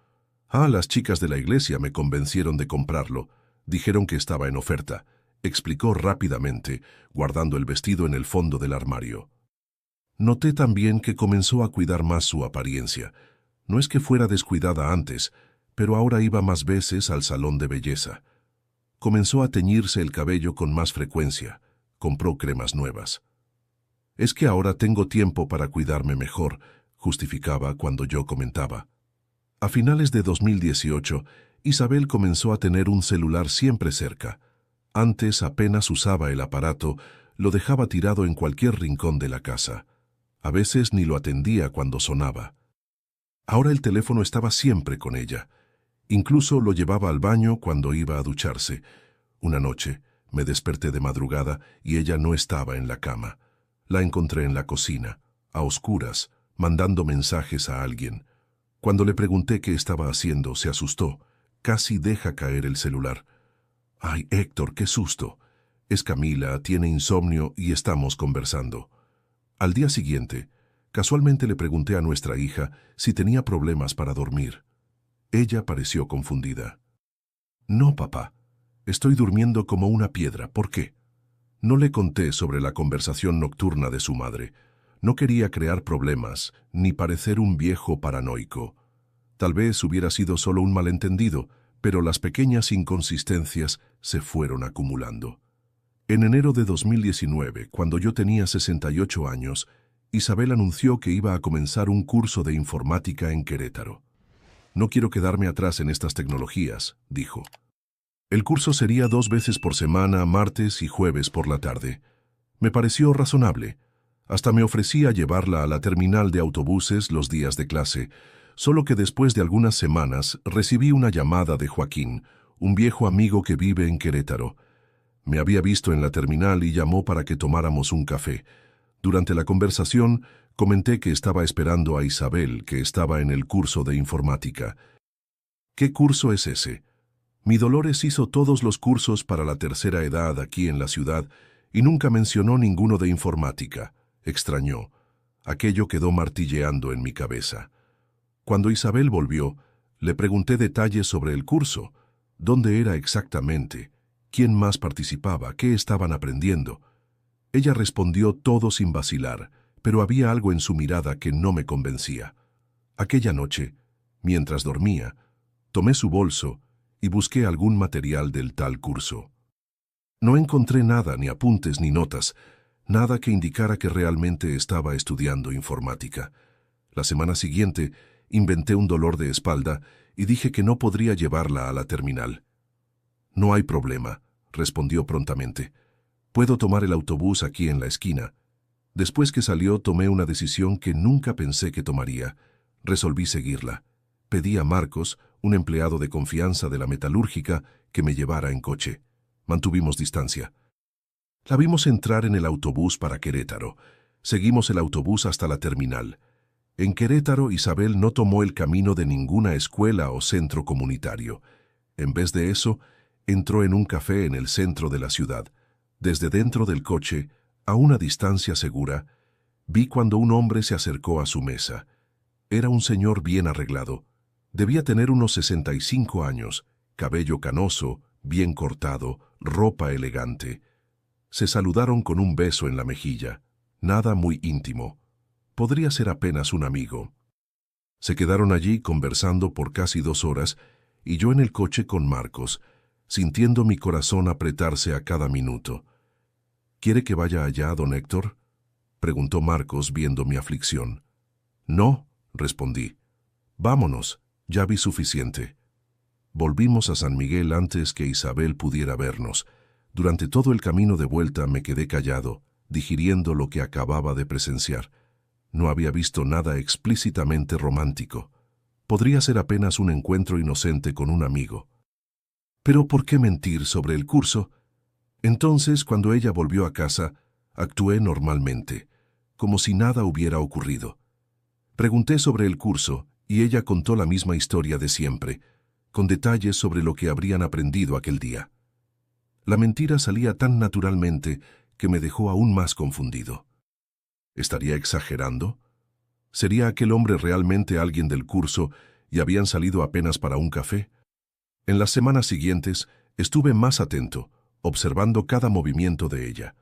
Las chicas de la iglesia me convencieron de comprarlo. Dijeron que estaba en oferta, explicó rápidamente, guardando el vestido en el fondo del armario. Noté también que comenzó a cuidar más su apariencia. No es que fuera descuidada antes, pero ahora iba más veces al salón de belleza. Comenzó a teñirse el cabello con más frecuencia, compró cremas nuevas. Es que ahora tengo tiempo para cuidarme mejor, justificaba cuando yo comentaba. A finales de 2018, Isabel comenzó a tener un celular siempre cerca. Antes apenas usaba el aparato, lo dejaba tirado en cualquier rincón de la casa. A veces ni lo atendía cuando sonaba. Ahora el teléfono estaba siempre con ella. Incluso lo llevaba al baño cuando iba a ducharse. Una noche me desperté de madrugada y ella no estaba en la cama. La encontré en la cocina, a oscuras, mandando mensajes a alguien. Cuando le pregunté qué estaba haciendo, se asustó. Casi deja caer el celular. «Ay, Héctor, qué susto. Es Camila, tiene insomnio y estamos conversando». Al día siguiente, Casualmente le pregunté a nuestra hija si tenía problemas para dormir. Ella pareció confundida. No, papá. Estoy durmiendo como una piedra. ¿Por qué? No le conté sobre la conversación nocturna de su madre. No quería crear problemas, ni parecer un viejo paranoico. Tal vez hubiera sido solo un malentendido, pero las pequeñas inconsistencias se fueron acumulando. En enero de 2019, cuando yo tenía 68 años, Isabel anunció que iba a comenzar un curso de informática en Querétaro. No quiero quedarme atrás en estas tecnologías, dijo. El curso sería 2 veces por semana, martes y jueves por la tarde. Me pareció razonable. Hasta me ofrecía llevarla a la terminal de autobuses los días de clase, solo que después de algunas semanas recibí una llamada de Joaquín, un viejo amigo que vive en Querétaro. Me había visto en la terminal y llamó para que tomáramos un café. Durante la conversación, comenté que estaba esperando a Isabel, que estaba en el curso de informática. ¿Qué curso es ese? Mi Dolores hizo todos los cursos para la tercera edad aquí en la ciudad y nunca mencionó ninguno de informática. Extrañó. Aquello quedó martilleando en mi cabeza. Cuando Isabel volvió, le pregunté detalles sobre el curso. ¿Dónde era exactamente? ¿Quién más participaba? ¿Qué estaban aprendiendo? Ella respondió todo sin vacilar, pero había algo en su mirada que no me convencía. Aquella noche, mientras dormía, tomé su bolso y busqué algún material del tal curso. No encontré nada, ni apuntes ni notas, nada que indicara que realmente estaba estudiando informática. La semana siguiente, inventé un dolor de espalda y dije que no podría llevarla a la terminal. No hay problema, respondió prontamente. Puedo tomar el autobús aquí en la esquina. Después que salió, tomé una decisión que nunca pensé que tomaría. Resolví seguirla. Pedí a Marcos, un empleado de confianza de la metalúrgica, que me llevara en coche. Mantuvimos distancia. La vimos entrar en el autobús para Querétaro. Seguimos el autobús hasta la terminal. En Querétaro, Isabel no tomó el camino de ninguna escuela o centro comunitario. En vez de eso, entró en un café en el centro de la ciudad. Desde dentro del coche, a una distancia segura, vi cuando un hombre se acercó a su mesa. Era un señor bien arreglado. Debía tener unos 65 años, cabello canoso, bien cortado, ropa elegante. Se saludaron con un beso en la mejilla, nada muy íntimo. Podría ser apenas un amigo. Se quedaron allí conversando por casi 2 horas y yo en el coche con Marcos, sintiendo mi corazón apretarse a cada minuto. ¿Quiere que vaya allá, don Héctor?, preguntó Marcos viendo mi aflicción. No, respondí. Vámonos, ya vi suficiente. Volvimos a San Miguel antes que Isabel pudiera vernos. Durante todo el camino de vuelta me quedé callado, digiriendo lo que acababa de presenciar. No había visto nada explícitamente romántico. Podría ser apenas un encuentro inocente con un amigo. ¿Pero por qué mentir sobre el curso? Entonces, cuando ella volvió a casa, actué normalmente, como si nada hubiera ocurrido. Pregunté sobre el curso y ella contó la misma historia de siempre, con detalles sobre lo que habrían aprendido aquel día. La mentira salía tan naturalmente que me dejó aún más confundido. ¿Estaría exagerando? ¿Sería aquel hombre realmente alguien del curso y habían salido apenas para un café? En las semanas siguientes estuve más atento, observando cada movimiento de ella.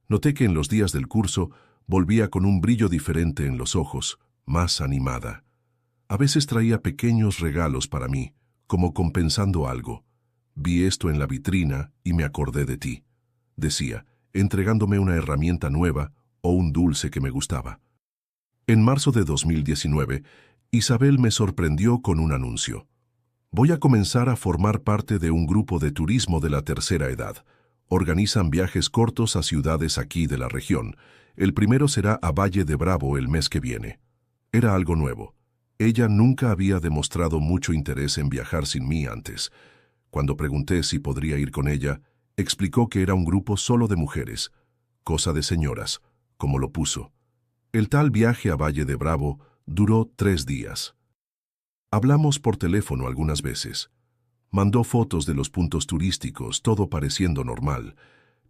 Noté que en los días del curso volvía con un brillo diferente en los ojos, más animada. A veces traía pequeños regalos para mí, como compensando algo. Vi esto en la vitrina y me acordé de ti, decía, entregándome una herramienta nueva o un dulce que me gustaba. En marzo de 2019, Isabel me sorprendió con un anuncio. Voy a comenzar a formar parte de un grupo de turismo de la tercera edad. Organizan viajes cortos a ciudades aquí de la región. El primero será a Valle de Bravo el mes que viene. Era algo nuevo. Ella nunca había demostrado mucho interés en viajar sin mí antes. Cuando pregunté si podría ir con ella, explicó que era un grupo solo de mujeres, cosa de señoras, como lo puso. El tal viaje a Valle de Bravo duró 3 días. Hablamos por teléfono algunas veces. Mandó fotos de los puntos turísticos, todo pareciendo normal,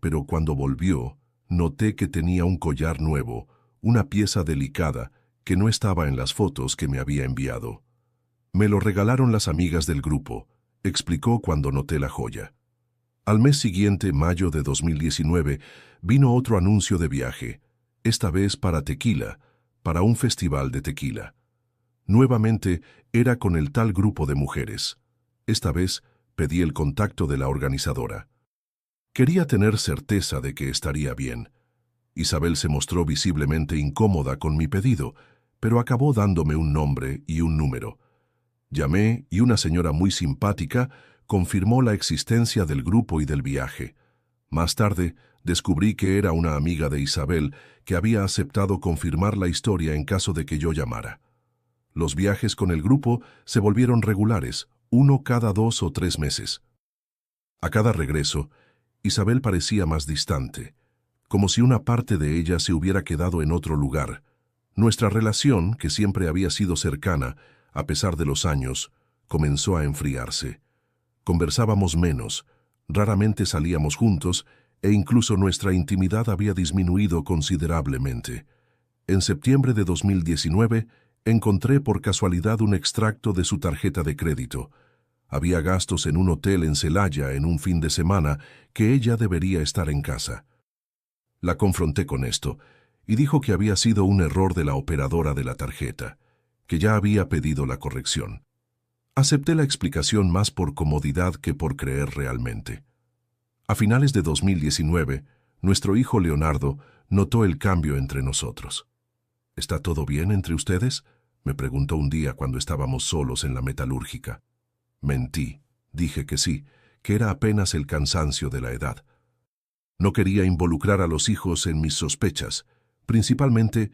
pero cuando volvió, noté que tenía un collar nuevo, una pieza delicada que no estaba en las fotos que me había enviado. Me lo regalaron las amigas del grupo, explicó cuando noté la joya. Al mes siguiente, mayo de 2019, vino otro anuncio de viaje, esta vez para tequila, para un festival de tequila. Nuevamente era con el tal grupo de mujeres. Esta vez pedí el contacto de la organizadora. Quería tener certeza de que estaría bien. Isabel se mostró visiblemente incómoda con mi pedido, pero acabó dándome un nombre y un número. Llamé y una señora muy simpática confirmó la existencia del grupo y del viaje. Más tarde, descubrí que era una amiga de Isabel que había aceptado confirmar la historia en caso de que yo llamara. Los viajes con el grupo se volvieron regulares, uno cada 2 o 3 meses. A cada regreso, Isabel parecía más distante, como si una parte de ella se hubiera quedado en otro lugar. Nuestra relación, que siempre había sido cercana, a pesar de los años, comenzó a enfriarse. Conversábamos menos, raramente salíamos juntos e incluso nuestra intimidad había disminuido considerablemente. En septiembre de 2019, encontré por casualidad un extracto de su tarjeta de crédito. Había gastos en un hotel en Celaya en un fin de semana que ella debería estar en casa. La confronté con esto y dijo que había sido un error de la operadora de la tarjeta, que ya había pedido la corrección. Acepté la explicación más por comodidad que por creer realmente. A finales de 2019, nuestro hijo Leonardo notó el cambio entre nosotros. ¿Está todo bien entre ustedes?, me preguntó un día cuando estábamos solos en la metalúrgica. Mentí, dije que sí, que era apenas el cansancio de la edad. No quería involucrar a los hijos en mis sospechas, principalmente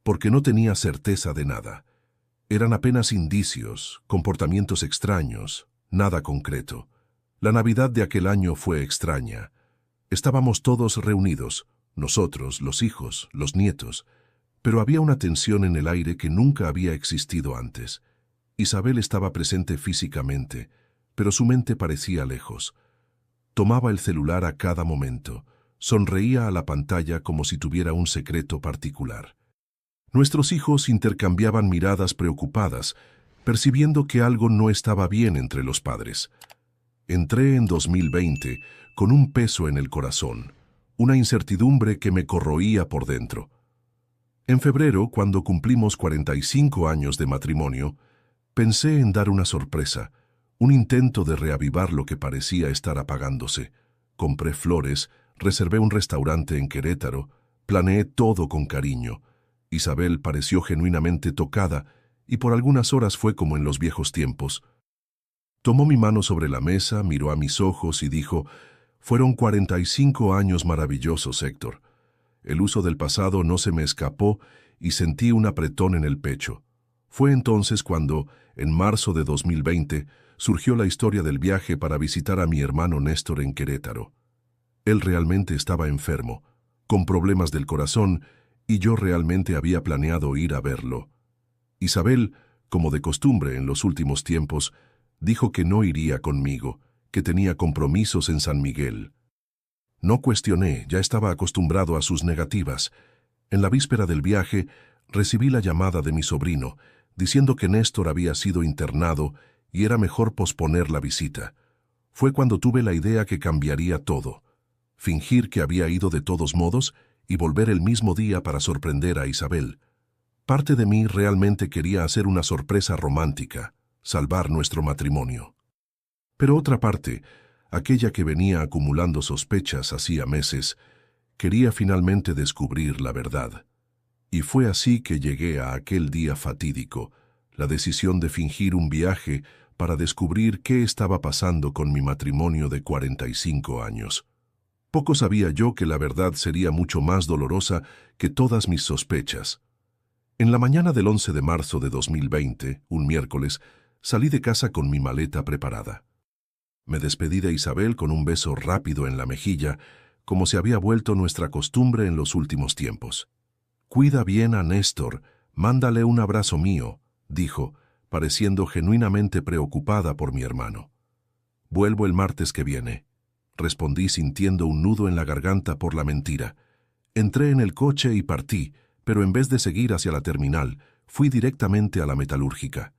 porque no tenía certeza de nada. Eran apenas indicios, comportamientos extraños, nada concreto. La Navidad de aquel año fue extraña. Estábamos todos reunidos, nosotros, los hijos, los nietos, pero había una tensión en el aire que nunca había existido antes. Isabel estaba presente físicamente, pero su mente parecía lejos. Tomaba el celular a cada momento, sonreía a la pantalla como si tuviera un secreto particular. Nuestros hijos intercambiaban miradas preocupadas, percibiendo que algo no estaba bien entre los padres. Entré en 2020 con un peso en el corazón, una incertidumbre que me corroía por dentro. En febrero, cuando cumplimos 45 años de matrimonio, pensé en dar una sorpresa, un intento de reavivar lo que parecía estar apagándose. Compré flores, reservé un restaurante en Querétaro, planeé todo con cariño. Isabel pareció genuinamente tocada y por algunas horas fue como en los viejos tiempos. Tomó mi mano sobre la mesa, miró a mis ojos y dijo: «Fueron 45 años maravillosos, Héctor». El uso del pasado no se me escapó y sentí un apretón en el pecho. Fue entonces cuando, en marzo de 2020, surgió la historia del viaje para visitar a mi hermano Néstor en Querétaro. Él realmente estaba enfermo, con problemas del corazón, y yo realmente había planeado ir a verlo. Isabel, como de costumbre en los últimos tiempos, dijo que no iría conmigo, que tenía compromisos en San Miguel. No cuestioné, ya estaba acostumbrado a sus negativas. En la víspera del viaje, recibí la llamada de mi sobrino, diciendo que Néstor había sido internado y era mejor posponer la visita. Fue cuando tuve la idea que cambiaría todo. Fingir que había ido de todos modos y volver el mismo día para sorprender a Isabel. Parte de mí realmente quería hacer una sorpresa romántica, salvar nuestro matrimonio. Pero otra parte, aquella que venía acumulando sospechas hacía meses, quería finalmente descubrir la verdad. Y fue así que llegué a aquel día fatídico, la decisión de fingir un viaje para descubrir qué estaba pasando con mi matrimonio de 45 años. Poco sabía yo que la verdad sería mucho más dolorosa que todas mis sospechas. En la mañana del 11 de marzo de 2020, un miércoles, salí de casa con mi maleta preparada. Me despedí de Isabel con un beso rápido en la mejilla, como se había vuelto nuestra costumbre en los últimos tiempos. «Cuida bien a Néstor, mándale un abrazo mío», dijo, pareciendo genuinamente preocupada por mi hermano. «Vuelvo el martes que viene», respondí sintiendo un nudo en la garganta por la mentira. Entré en el coche y partí, pero en vez de seguir hacia la terminal, fui directamente a la metalúrgica.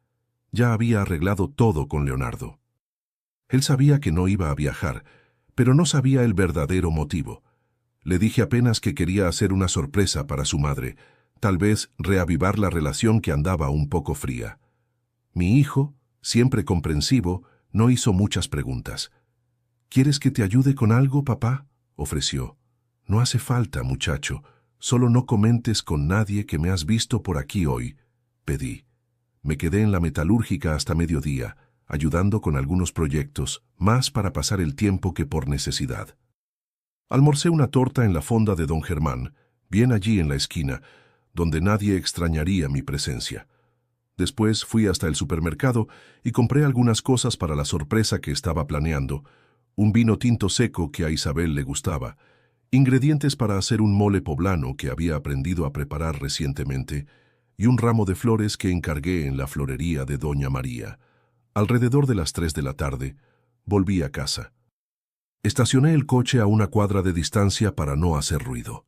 Ya había arreglado todo con Leonardo. Él sabía que no iba a viajar, pero no sabía el verdadero motivo. Le dije apenas que quería hacer una sorpresa para su madre, tal vez reavivar la relación que andaba un poco fría. Mi hijo, siempre comprensivo, no hizo muchas preguntas. ¿Quieres que te ayude con algo, papá?, ofreció. No hace falta, muchacho. Solo no comentes con nadie que me has visto por aquí hoy, pedí. Me quedé en la metalúrgica hasta mediodía, ayudando con algunos proyectos, más para pasar el tiempo que por necesidad. Almorcé una torta en la fonda de don Germán, bien allí en la esquina, donde nadie extrañaría mi presencia. Después fui hasta el supermercado y compré algunas cosas para la sorpresa que estaba planeando, un vino tinto seco que a Isabel le gustaba, ingredientes para hacer un mole poblano que había aprendido a preparar recientemente, y un ramo de flores que encargué en la florería de doña María. Alrededor de las 3 de la tarde, volví a casa. Estacioné el coche a una cuadra de distancia para no hacer ruido.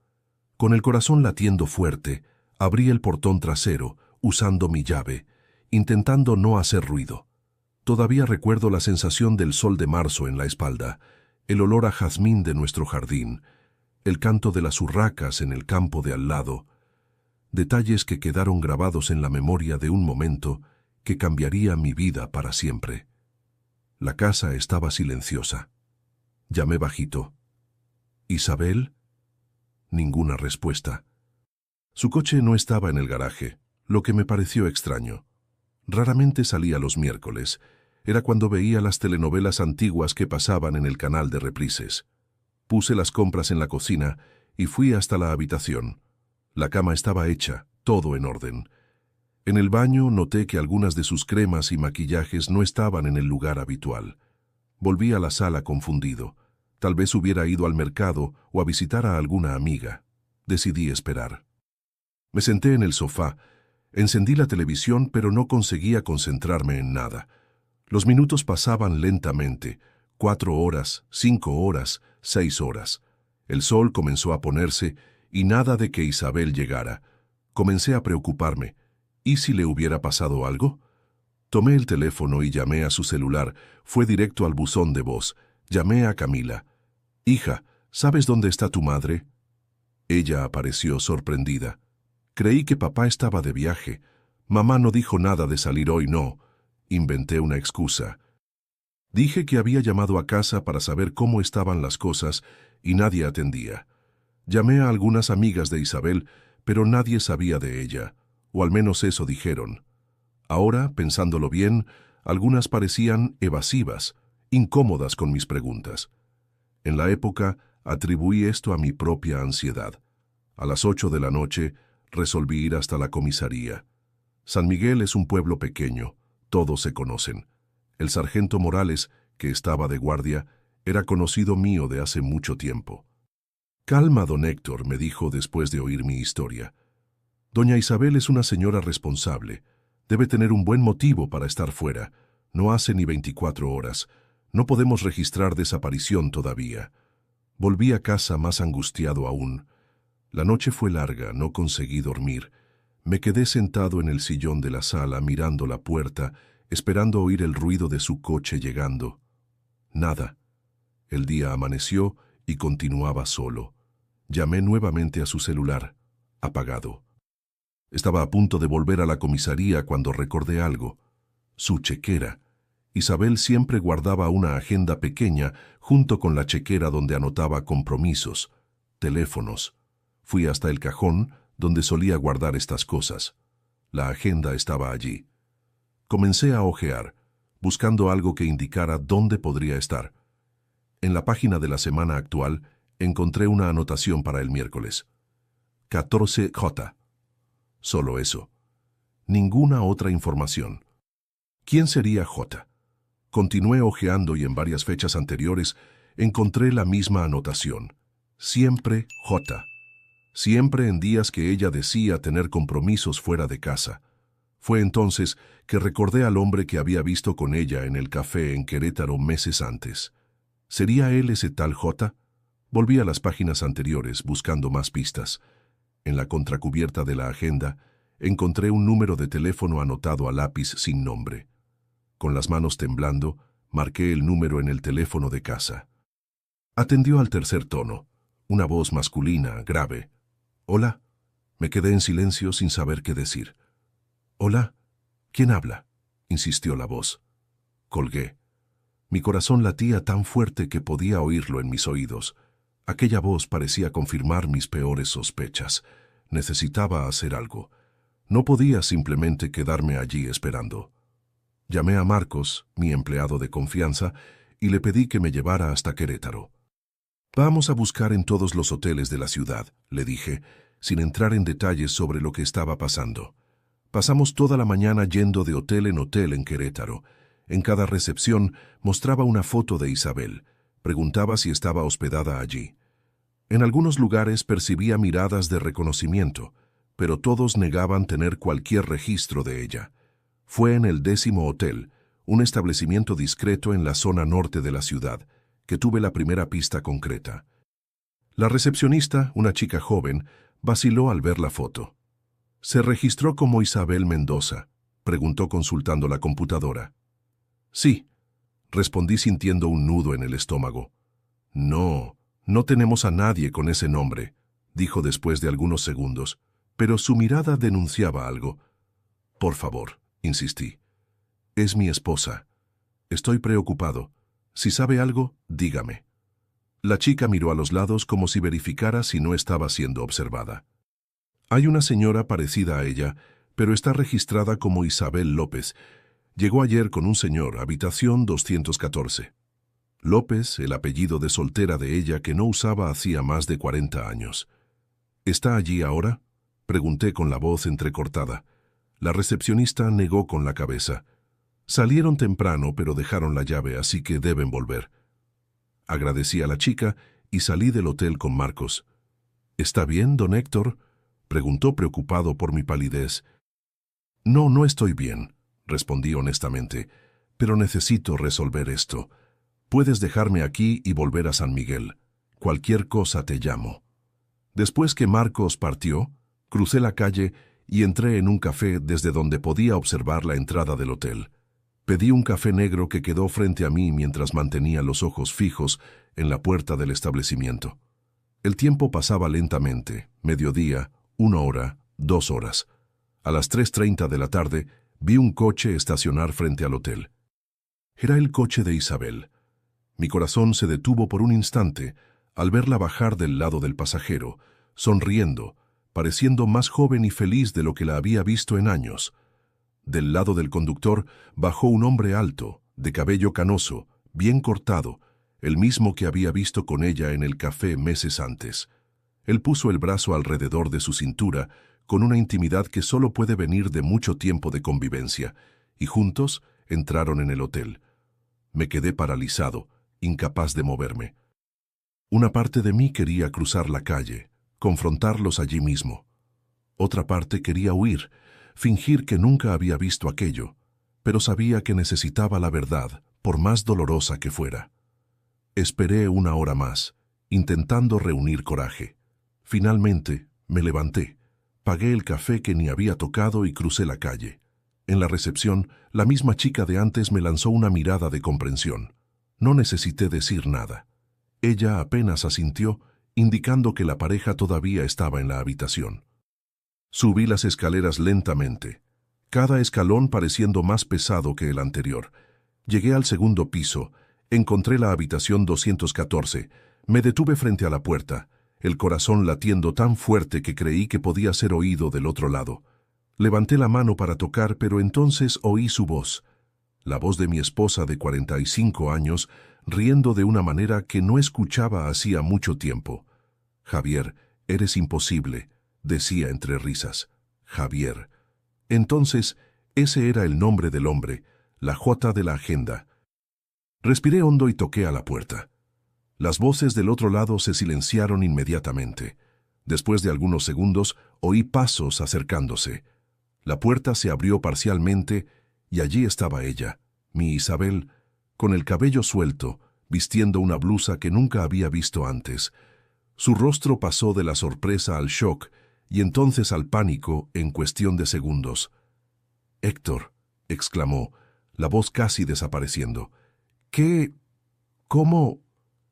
Con el corazón latiendo fuerte, abrí el portón trasero, usando mi llave, intentando no hacer ruido. Todavía recuerdo la sensación del sol de marzo en la espalda, el olor a jazmín de nuestro jardín, el canto de las urracas en el campo de al lado, detalles que quedaron grabados en la memoria de un momento que cambiaría mi vida para siempre. La casa estaba silenciosa. Llamé bajito. ¿Isabel? Ninguna respuesta. Su coche no estaba en el garaje, lo que me pareció extraño. Raramente salía los miércoles. Era cuando veía las telenovelas antiguas que pasaban en el canal de reprises. Puse las compras en la cocina y fui hasta la habitación. La cama estaba hecha, todo en orden. En el baño noté que algunas de sus cremas y maquillajes no estaban en el lugar habitual. Volví a la sala confundido. Tal vez hubiera ido al mercado o a visitar a alguna amiga. Decidí esperar. Me senté en el sofá. Encendí la televisión, pero no conseguía concentrarme en nada. Los minutos pasaban lentamente. 4 horas, 5 horas, 6 horas. El sol comenzó a ponerse y nada de que Isabel llegara. Comencé a preocuparme. ¿Y si le hubiera pasado algo? Tomé el teléfono y llamé a su celular. Fue directo al buzón de voz. Llamé a Camila. «Hija, ¿sabes dónde está tu madre?» Ella apareció sorprendida. «Creí que papá estaba de viaje. Mamá no dijo nada de salir hoy, no». Inventé una excusa. Dije que había llamado a casa para saber cómo estaban las cosas y nadie atendía. Llamé a algunas amigas de Isabel, pero nadie sabía de ella, o al menos eso dijeron. Ahora, pensándolo bien, algunas parecían evasivas, incómodas con mis preguntas. En la época, atribuí esto a mi propia ansiedad. A las 8 de la noche, resolví ir hasta la comisaría. San Miguel es un pueblo pequeño, todos se conocen. El sargento Morales, que estaba de guardia, era conocido mío de hace mucho tiempo. «Calma, don Héctor», me dijo después de oír mi historia. «Doña Isabel es una señora responsable. Debe tener un buen motivo para estar fuera. No hace ni 24 horas. No podemos registrar desaparición todavía». Volví a casa más angustiado aún. La noche fue larga, no conseguí dormir. Me quedé sentado en el sillón de la sala mirando la puerta, esperando oír el ruido de su coche llegando. Nada. El día amaneció y continuaba solo. Llamé nuevamente a su celular, apagado. Estaba a punto de volver a la comisaría cuando recordé algo. Su chequera. Isabel siempre guardaba una agenda pequeña junto con la chequera donde anotaba compromisos, teléfonos. Fui hasta el cajón donde solía guardar estas cosas. La agenda estaba allí. Comencé a hojear, buscando algo que indicara dónde podría estar. En la página de la semana actual encontré una anotación para el miércoles. 14J. Solo eso. Ninguna otra información. ¿Quién sería J? Continué hojeando y en varias fechas anteriores encontré la misma anotación. Siempre J. Siempre en días que ella decía tener compromisos fuera de casa. Fue entonces que recordé al hombre que había visto con ella en el café en Querétaro meses antes. ¿Sería él ese tal J? Volví a las páginas anteriores buscando más pistas. En la contracubierta de la agenda, encontré un número de teléfono anotado a lápiz sin nombre. Con las manos temblando, marqué el número en el teléfono de casa. Atendió al tercer tono, una voz masculina, grave. «Hola». Me quedé en silencio sin saber qué decir. «Hola, ¿quién habla?», insistió la voz. Colgué. Mi corazón latía tan fuerte que podía oírlo en mis oídos. Aquella voz parecía confirmar mis peores sospechas. Necesitaba hacer algo. No podía simplemente quedarme allí esperando. Llamé a Marcos, mi empleado de confianza, y le pedí que me llevara hasta Querétaro. «Vamos a buscar en todos los hoteles de la ciudad», le dije, sin entrar en detalles sobre lo que estaba pasando. Pasamos toda la mañana yendo de hotel en Querétaro. En cada recepción mostraba una foto de Isabel. Preguntaba si estaba hospedada allí. En algunos lugares percibía miradas de reconocimiento, pero todos negaban tener cualquier registro de ella. Fue en el 10º hotel, un establecimiento discreto en la zona norte de la ciudad, que tuve la primera pista concreta. La recepcionista, una chica joven, vaciló al ver la foto. «¿Se registró como Isabel Mendoza?», preguntó consultando la computadora. «Sí», respondí sintiendo un nudo en el estómago. «No, no tenemos a nadie con ese nombre», dijo después de algunos segundos, pero su mirada denunciaba algo. «Por favor», insistí. «Es mi esposa. Estoy preocupado. Si sabe algo, dígame». La chica miró a los lados como si verificara si no estaba siendo observada. «Hay una señora parecida a ella, pero está registrada como Isabel López. Llegó ayer con un señor, habitación 214. López, el apellido de soltera de ella que no usaba hacía más de 40 años. ¿Está allí ahora?», pregunté con la voz entrecortada. La recepcionista negó con la cabeza. «Salieron temprano, pero dejaron la llave, así que deben volver». Agradecí a la chica y salí del hotel con Marcos. «¿Está bien, don Héctor?», preguntó preocupado por mi palidez. «No, no estoy bien», respondí honestamente, «pero necesito resolver esto. Puedes dejarme aquí y volver a San Miguel. Cualquier cosa te llamo». Después que Marcos partió, crucé la calle y entré en un café desde donde podía observar la entrada del hotel. Pedí un café negro que quedó frente a mí mientras mantenía los ojos fijos en la puerta del establecimiento. El tiempo pasaba lentamente, mediodía, 1 hora, 2 horas. A las 3:30 de la tarde, vi un coche estacionar frente al hotel. Era el coche de Isabel. Mi corazón se detuvo por un instante al verla bajar del lado del pasajero, sonriendo, pareciendo más joven y feliz de lo que la había visto en años. Del lado del conductor bajó un hombre alto, de cabello canoso, bien cortado, el mismo que había visto con ella en el café meses antes. Él puso el brazo alrededor de su cintura, con una intimidad que solo puede venir de mucho tiempo de convivencia, y juntos entraron en el hotel. Me quedé paralizado, incapaz de moverme. Una parte de mí quería cruzar la calle, confrontarlos allí mismo. Otra parte quería huir, fingir que nunca había visto aquello, pero sabía que necesitaba la verdad, por más dolorosa que fuera. Esperé 1 hora más, intentando reunir coraje. Finalmente, me levanté, pagué el café que ni había tocado y crucé la calle. En la recepción, la misma chica de antes me lanzó una mirada de comprensión. No necesité decir nada. Ella apenas asintió, indicando que la pareja todavía estaba en la habitación. Subí las escaleras lentamente, cada escalón pareciendo más pesado que el anterior. Llegué al 2º piso, encontré la habitación 214, me detuve frente a la puerta, el corazón latiendo tan fuerte que creí que podía ser oído del otro lado. Levanté la mano para tocar, pero entonces oí su voz, la voz de mi esposa de 45 años, riendo de una manera que no escuchaba hacía mucho tiempo. «Javier, eres imposible», decía entre risas. «Javier». Entonces, ese era el nombre del hombre, la J de la agenda. Respiré hondo y toqué a la puerta. Las voces del otro lado se silenciaron inmediatamente. Después de algunos segundos, oí pasos acercándose. La puerta se abrió parcialmente y allí estaba ella, mi Isabel, con el cabello suelto, vistiendo una blusa que nunca había visto antes. Su rostro pasó de la sorpresa al shock y entonces al pánico en cuestión de segundos. «Héctor», exclamó, la voz casi desapareciendo. «¿Qué? ¿Cómo?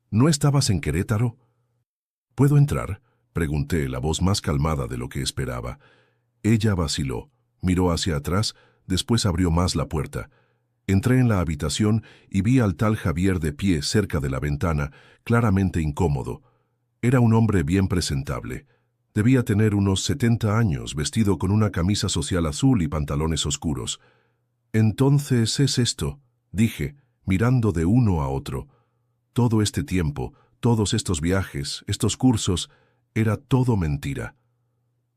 ¿No estabas en Querétaro?» «¿Puedo entrar?», pregunté, la voz más calmada de lo que esperaba. Ella vaciló, miró hacia atrás, después abrió más la puerta. Entré en la habitación y vi al tal Javier de pie cerca de la ventana, claramente incómodo. Era un hombre bien presentable. Debía tener unos 70 años, vestido con una camisa social azul y pantalones oscuros. «Entonces es esto», dije, mirando de uno a otro. Todo este tiempo, todos estos viajes, estos cursos, era todo mentira.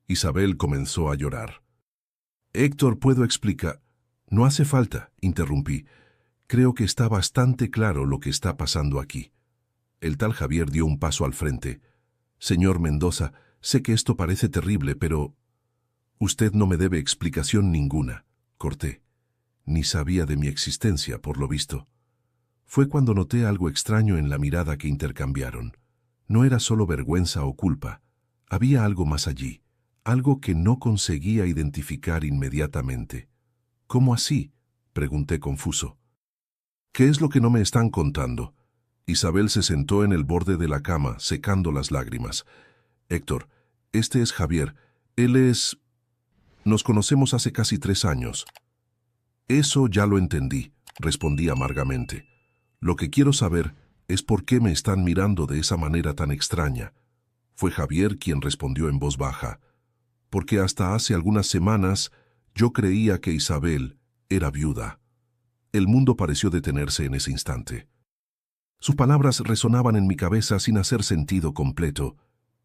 Isabel comenzó a llorar. «Héctor, ¿puedo explicar?» «No hace falta», interrumpí. «Creo que está bastante claro lo que está pasando aquí». El tal Javier dio un paso al frente. «Señor Mendoza, sé que esto parece terrible, pero...» «Usted no me debe explicación ninguna», corté. Ni sabía de mi existencia, por lo visto. Fue cuando noté algo extraño en la mirada que intercambiaron. No era solo vergüenza o culpa. Había algo más allí, algo que no conseguía identificar inmediatamente. «¿Cómo así?», pregunté confuso. «¿Qué es lo que no me están contando?». Isabel se sentó en el borde de la cama, secando las lágrimas. «Héctor, este es Javier. Él es... Nos conocemos hace casi 3 años». «Eso ya lo entendí», respondí amargamente. «Lo que quiero saber es por qué me están mirando de esa manera tan extraña». Fue Javier quien respondió en voz baja. «Porque hasta hace algunas semanas yo creía que Isabel era viuda». El mundo pareció detenerse en ese instante. Sus palabras resonaban en mi cabeza sin hacer sentido completo.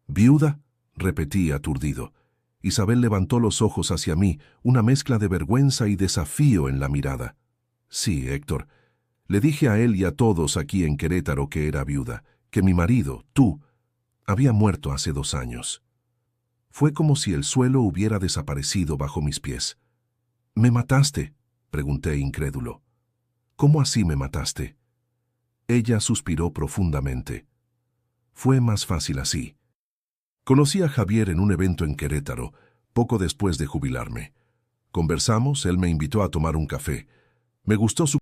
«¿Viuda?», repetí aturdido. Isabel levantó los ojos hacia mí, una mezcla de vergüenza y desafío en la mirada. «Sí, Héctor. Le dije a él y a todos aquí en Querétaro que era viuda, que mi marido, tú, había muerto hace 2 años». Fue como si el suelo hubiera desaparecido bajo mis pies. «¿Me mataste?», pregunté incrédulo. «¿Cómo así me mataste?». Ella suspiró profundamente. «Fue más fácil así. Conocí a Javier en un evento en Querétaro, poco después de jubilarme. Conversamos, él me invitó a tomar un café. Me gustó su